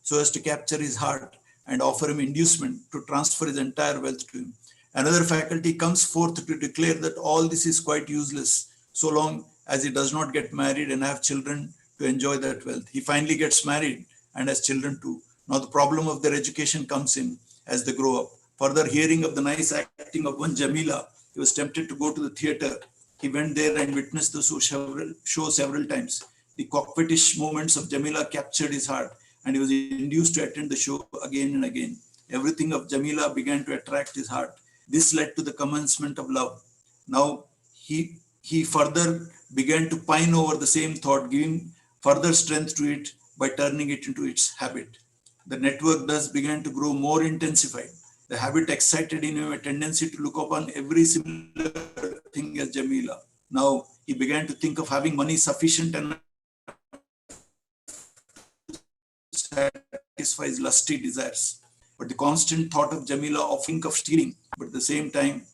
so as to capture his heart and offer him inducement to transfer his entire wealth to him. Another faculty comes forth to declare that all this is quite useless, so long as he does not get married and have children to enjoy that wealth. He finally gets married and has children too. Now the problem of their education comes in as they grow up. Further, hearing of the nice acting of one Jamila, he was tempted to go to the theatre. He went there and witnessed the show several times. The coquettish moments of Jamila captured his heart, and he was induced to attend the show again and again. Everything of Jamila began to attract his heart. This led to the commencement of love. Now he further began to pine over the same thought, giving further strength to it by turning it into its habit. The network thus began to grow more intensified. The habit excited in him a tendency to look upon every similar thing as Jamila. Now he began to think of having money sufficient and satisfy his lusty desires. But the constant thought of Jamila of think of stealing, but at the same time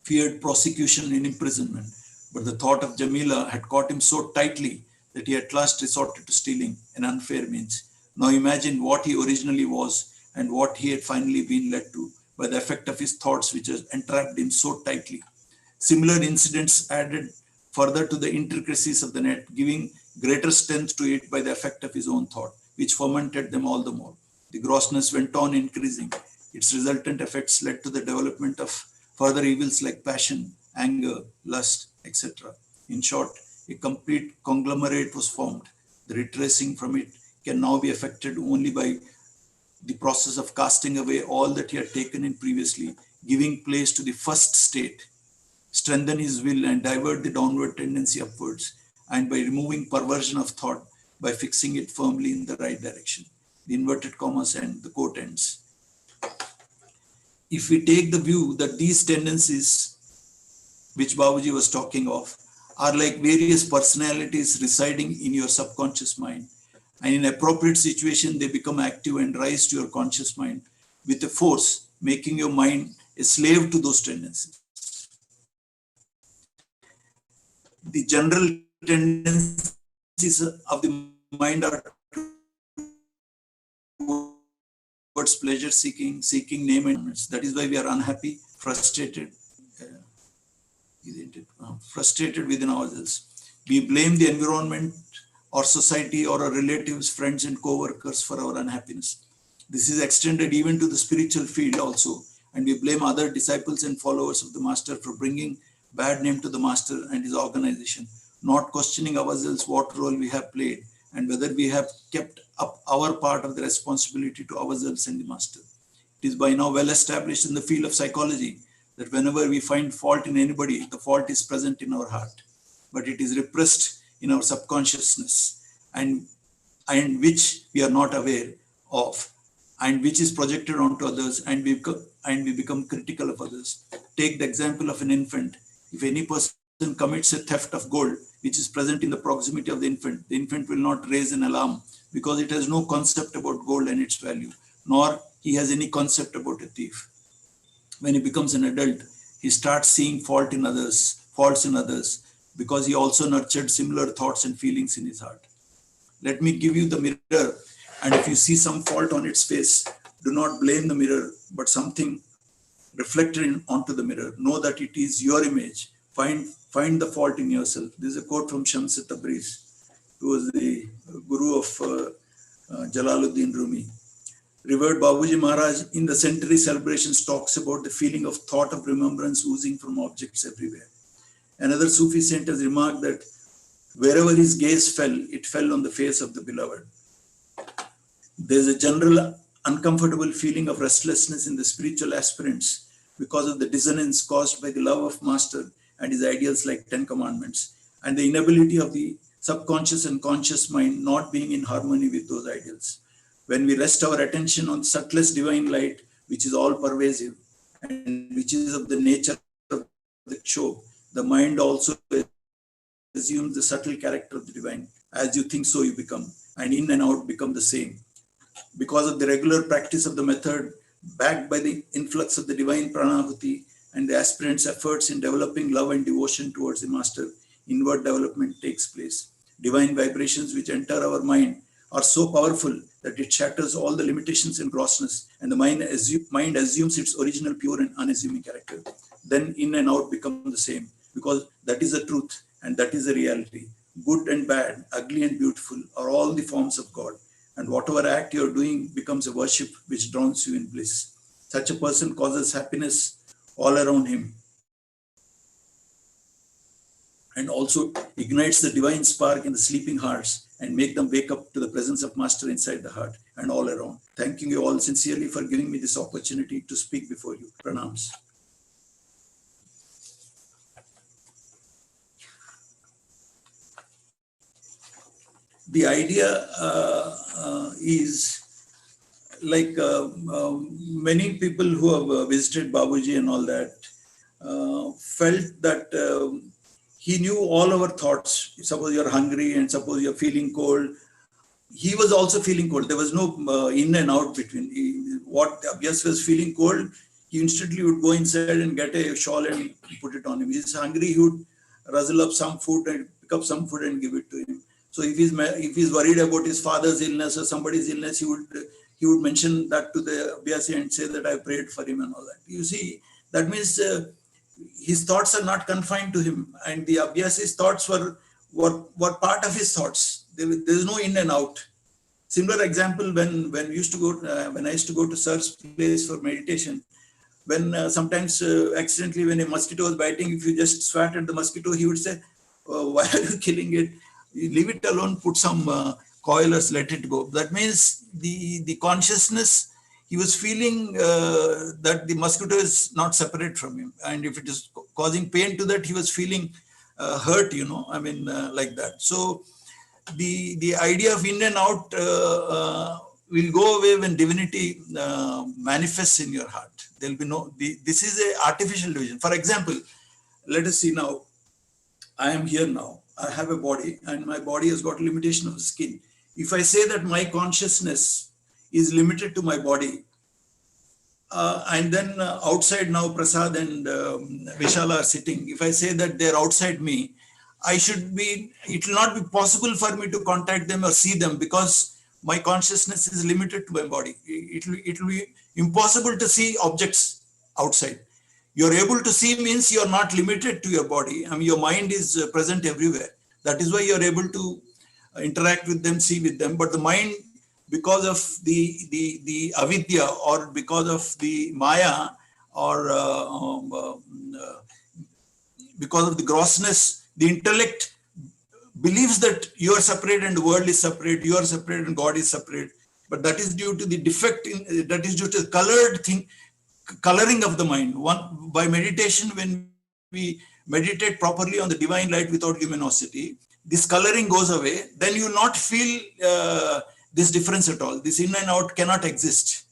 feared prosecution and imprisonment. But the thought of Jamila had caught him so tightly that he at last resorted to stealing, an unfair means. Now imagine what he originally was and what he had finally been led to by the effect of his thoughts which had entrapped him so tightly. Similar incidents added further to the intricacies of the net, giving greater strength to it by the effect of his own thought, which fermented them all the more. The grossness went on increasing. Its resultant effects led to the development of further evils like passion, anger, lust, etc. In short, a complete conglomerate was formed. The retracing from it can now be effected only by the process of casting away all that he had taken in previously, giving place to the first state, strengthen his will and divert the downward tendency upwards, and by removing perversion of thought, by fixing it firmly in the right direction. The inverted commas and the quote ends. If we take the view that these tendencies, which Babuji was talking of, are like various personalities residing in your subconscious mind, and in appropriate situation, they become active and rise to your conscious mind with a force, making your mind a slave to those tendencies. The general tendencies of the mind are towards pleasure seeking, seeking name and names. That is why we are unhappy, frustrated, frustrated within ourselves. We blame the environment or society or our relatives, friends and co-workers for our unhappiness. This is extended even to the spiritual field also, and we blame other disciples and followers of the Master for bringing bad name to the Master and his organization, not questioning ourselves what role we have played and whether we have kept up our part of the responsibility to ourselves and the Master. It is by now well established in the field of psychology that whenever we find fault in anybody, the fault is present in our heart, but it is repressed in our subconsciousness and which we are not aware of, and which is projected onto others, and we become critical of others. Take the example of an infant. If any person commits a theft of gold, which is present in the proximity of the infant will not raise an alarm because it has no concept about gold and its value, nor he has any concept about a thief. When he becomes an adult, he starts seeing faults in others, because he also nurtured similar thoughts and feelings in his heart. Let me give you the mirror, and if you see some fault on its face, do not blame the mirror, but something reflected onto the mirror. Know that it is your image. Find the fault in yourself. This is a quote from Shams Tabriz, who was the guru of Jalaluddin Rumi. Revered Babuji Maharaj in the centenary celebrations talks about the feeling of thought of remembrance oozing from objects everywhere. Another Sufi saint has remarked that wherever his gaze fell, it fell on the face of the beloved. There is a general uncomfortable feeling of restlessness in the spiritual aspirants because of the dissonance caused by the love of Master and his ideals like 10 Commandments, and the inability of the subconscious and conscious mind not being in harmony with those ideals. When we rest our attention on the subtlest divine light, which is all pervasive and which is of the nature of the show, the mind also assumes the subtle character of the divine. As you think, so you become, and in and out become the same. Because of the regular practice of the method, backed by the influx of the divine Pranahuti and the aspirant's efforts in developing love and devotion towards the Master, inward development takes place. Divine vibrations which enter our mind are so powerful that it shatters all the limitations and grossness, and the mind assumes its original pure and unassuming character. Then in and out become the same, because that is the truth and that is the reality. Good and bad, ugly and beautiful are all the forms of God, and whatever act you are doing becomes a worship which drowns you in bliss. Such a person causes happiness all around him and also ignites the divine spark in the sleeping hearts and make them wake up to the presence of Master inside the heart and all around. Thanking you all sincerely for giving me this opportunity to speak before you. Pranams. the idea is like many people who have visited Babuji and all that felt that he knew all our thoughts. Suppose you're hungry and suppose you're feeling cold. He was also feeling cold. There was no in and out between. What Abhyas was feeling cold, he instantly would go inside and get a shawl and put it on him. He's hungry, he would rustle up some food and pick up some food and give it to him. So if he's worried about his father's illness or somebody's illness, he would mention that to the Abhyasi and say that I prayed for him and all that. You see, that means his thoughts are not confined to him, and the Abhyasi's thoughts were part of his thoughts. There is no in and out. Similar example when I used to go to Sir's place for meditation. When sometimes accidentally when a mosquito was biting, if you just swat at the mosquito, he would say, "Why are you killing it? You leave it alone. Put some coil or let it go." That means the consciousness, he was feeling that the mosquito is not separate from him, and if it is causing pain to that, he was feeling hurt. Like that. So the idea of in and out will go away when divinity manifests in your heart. There'll be no. This is an artificial division. For example, let us see now. I am here now. I have a body, and my body has got limitation of skin. If I say that my consciousness is limited to my body, and then outside now Prasad and Vishala are sitting, if I say that they're outside me, it will not be possible for me to contact them or see them because my consciousness is limited to my body. It will be impossible to see objects outside. You're able to see means you're not limited to your body. Your mind is present everywhere. That is why you're able to interact with them, see with them. But the mind, because of the avidya or because of the maya or because of the grossness, the intellect believes that you are separate and the world is separate, you are separate and God is separate. But that is due to the defect, that is due to the coloring of the mind. By meditation, when we meditate properly on the divine light without luminosity, this coloring goes away, then you will not feel this difference at all. This in and out cannot exist.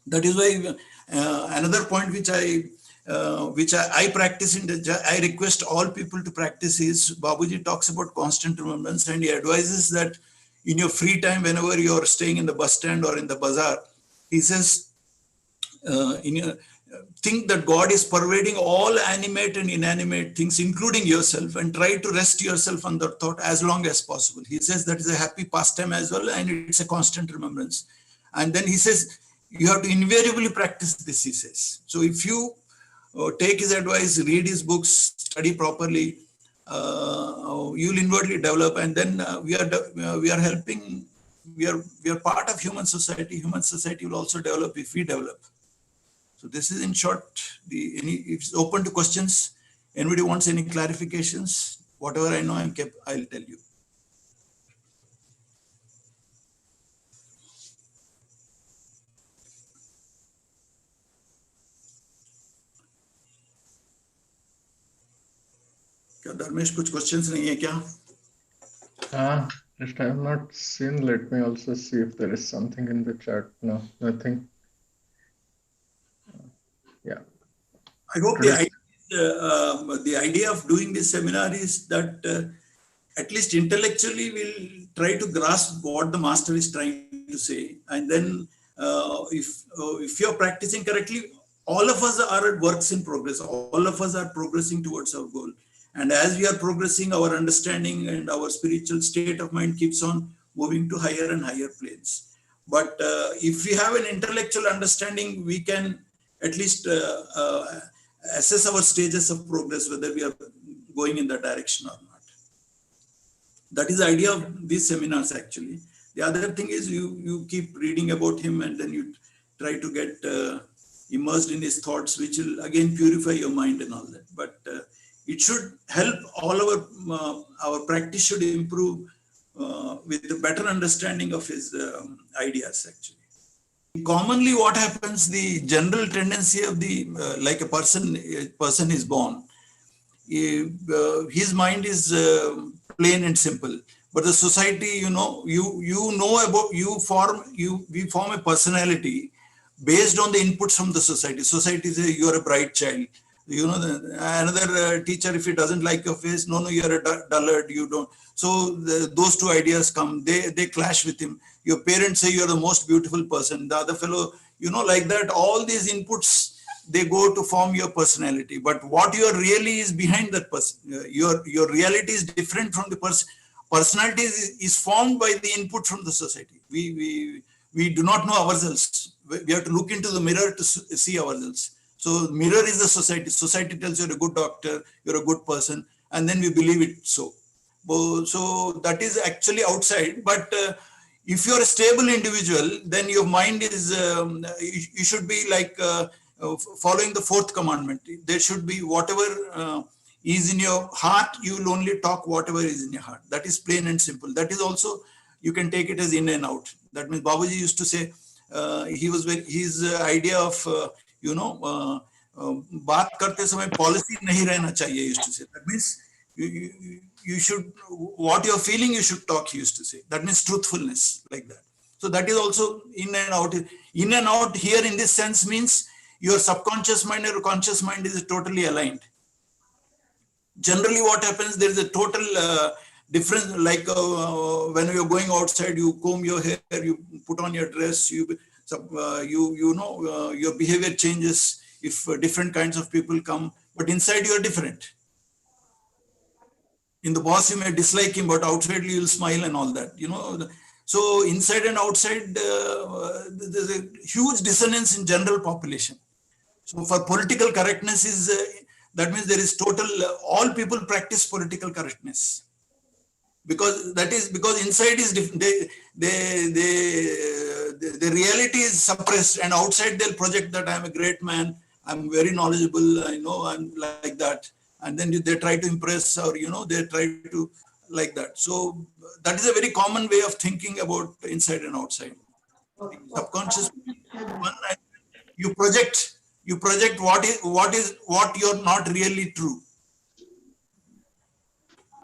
That is why another point which I practice I request all people to practice is, Babuji talks about constant remembrance, and he advises that in your free time, whenever you are staying in the bus stand or in the bazaar, he says, think that God is pervading all animate and inanimate things, including yourself, and try to rest yourself on that thought as long as possible. He says that is a happy pastime as well, and it's a constant remembrance. And then he says, you have to invariably practice this, he says. So if you take his advice, read his books, study properly, you'll inwardly develop, and then we are helping. We are part of human society. Human society will also develop if we develop. So this is in short. If it's open to questions. Anybody wants any clarifications? Whatever I know, I'll tell you. Dharmesh, कुछ questions नहीं है क्या? Just I have not seen. Let me also see if there is something in the chat. No, nothing. Yeah. I hope the idea of doing this seminar is that at least intellectually we'll try to grasp what the master is trying to say, and then if you're practicing correctly, all of us are works in progress. All of us are progressing towards our goal. And as we are progressing, our understanding and our spiritual state of mind keeps on moving to higher and higher planes. But if we have an intellectual understanding, we can at least assess our stages of progress, whether we are going in that direction or not. That is the idea of these seminars, actually. The other thing is you keep reading about him, and then you try to get immersed in his thoughts, which will again purify your mind and all that. But it should help all our practice should improve with a better understanding of his ideas, actually. Commonly what happens, the general tendency of like a person is born, his mind is plain and simple. But the society, you know about, we form a personality based on the inputs from the society. Society says you are a bright child. You know, another teacher, if he doesn't like your face, no, you are a dullard, you don't. So those two ideas come, they clash with him. Your parents say you are the most beautiful person. The other fellow, you know, like that, all these inputs, they go to form your personality. But what you are really is behind that person. Your reality is different from the person. Personality is formed by the input from the society. We do not know ourselves. We have to look into the mirror to see ourselves. So mirror is the society. Society tells you're a good doctor, you're a good person, and then we believe it so. So that is actually outside. But if you're a stable individual, then your mind is, you should be like following the fourth commandment. There should be whatever is in your heart, you will only talk whatever is in your heart. That is plain and simple. That is also, you can take it as in and out. That means Babuji used to say, his idea of, बात करते समय policy नहीं रहना चाहिए, used to say. That means you should, what you're feeling, you should talk, he used to say. That means truthfulness, like that. So that is also in and out. In and out here in this sense means your subconscious mind or conscious mind is totally aligned. Generally what happens, there is a total difference, like when you're going outside, you comb your hair, you put on your dress, your behavior changes if different kinds of people come, but inside you are different. In the boss you may dislike him, but outwardly you'll smile and all that, you know. So inside and outside, there's a huge dissonance in general population. So for political correctness is, that means there is total, all people practice political correctness. Because that is, because inside is different. The reality is suppressed, and outside they'll project that I'm a great man, I'm very knowledgeable, I know, I'm like that. And then they try to impress, or, you know, they try to like that. So that is a very common way of thinking about inside and outside. Subconscious, you project what you're not really true.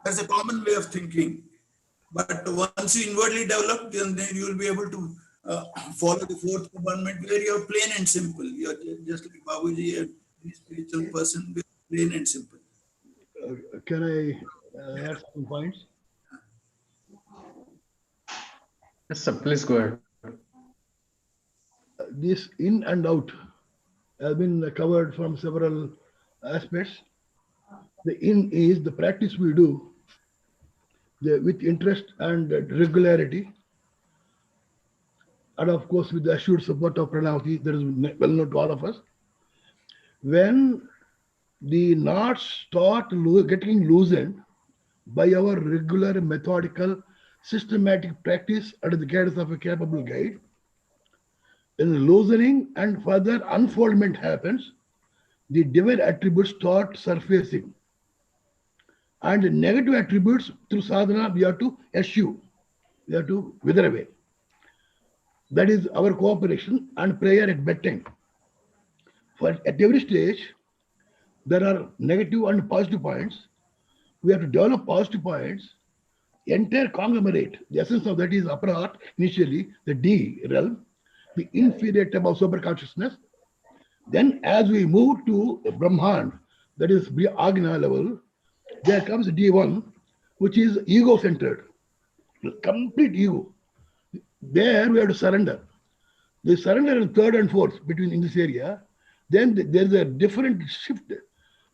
That's a common way of thinking. But once you inwardly develop, then you will be able to follow the fourth commandment, where you're plain and simple. You're just like Babuji, a spiritual person, plain and simple. Can I add some points? Yes, sir. Please go ahead. This in and out has been covered from several aspects. The in is the practice we do with interest and regularity, and of course with the assured support of Pranahuti, that is well known to all of us. When the knots start getting loosened by our regular, methodical, systematic practice under the guidance of a capable guide, then loosening and further unfoldment happens, the divine attributes start surfacing. And the negative attributes through sadhana, we have to eschew, we have to wither away. That is our cooperation and prayer at bedtime. For at every stage, there are negative and positive points. We have to develop positive points. Entire conglomerate, the essence of that is upper heart, initially, the D realm, the inferior type of super consciousness. Then as we move to Brahman, that is Agna level, there comes D1, which is ego-centered, complete ego. There we have to surrender. The surrender in third and fourth between in this area, then there's a different shift,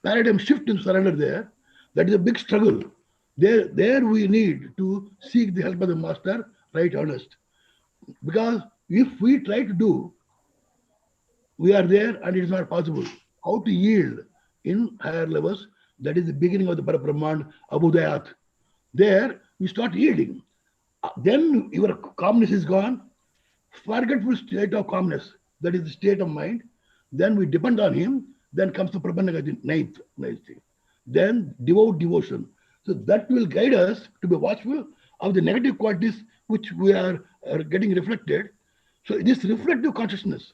paradigm shift in surrender there. That is a big struggle. There we need to seek the help of the master, right, honest. Because if we try to do, we are there and it is not possible. How to yield in higher levels, that is the beginning of the Parabrahman, Abudayat. There we start yielding. Then your calmness is gone. Forgetful state of calmness, that is the state of mind. Then we depend on him. Then comes the Prabandhagati, ninth thing. Then devotion. So that will guide us to be watchful of the negative qualities which we are getting reflected. So this reflective consciousness,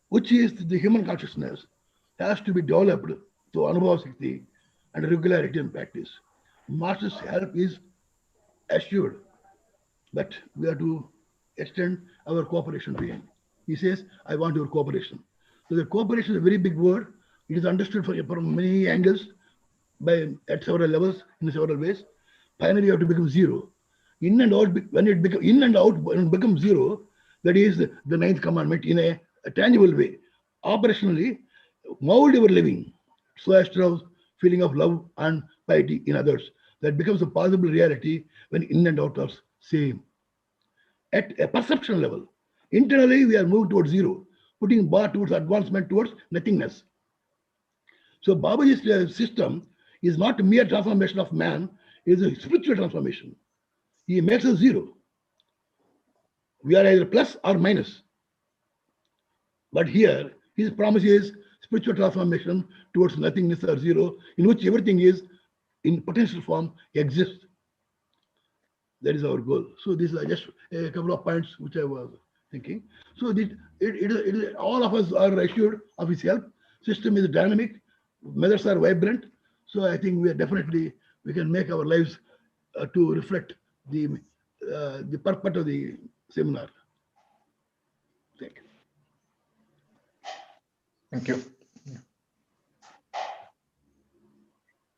which is the human consciousness, has to be developed through Anubhava Shakti and regularity and practice. Master's help is assured that we have to extend our cooperation to him. He says, I want your cooperation. So the cooperation is a very big word. It is understood from many angles, at several levels, in several ways. Finally, you have to become zero. In and out, when it becomes zero, that is the ninth commandment in a tangible way. Operationally, mold your living so as to have feeling of love and piety in others. That becomes a possible reality when in and out are same. At a perception level, internally we are moving towards zero, putting bar towards advancement towards nothingness. So Babaji's system is not a mere transformation of man, it is a spiritual transformation. He makes us zero. We are either plus or minus. But here, his promise is spiritual transformation towards nothingness or zero, in which everything is in potential form exists. That is our goal. So these are just a couple of points which I was thinking. So all of us are assured of his help. System is dynamic, methods are vibrant. So I think we can make our lives to reflect the purpose of the seminar. Thank you. Thank you.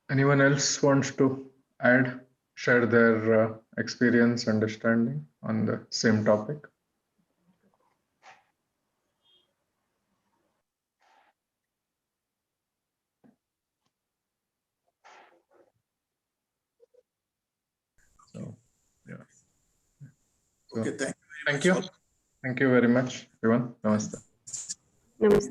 Anyone else wants to share their experience, understanding on the same topic? So, yeah. So, Okay, thank you. Thank you very much, everyone. Namaste. Namaste.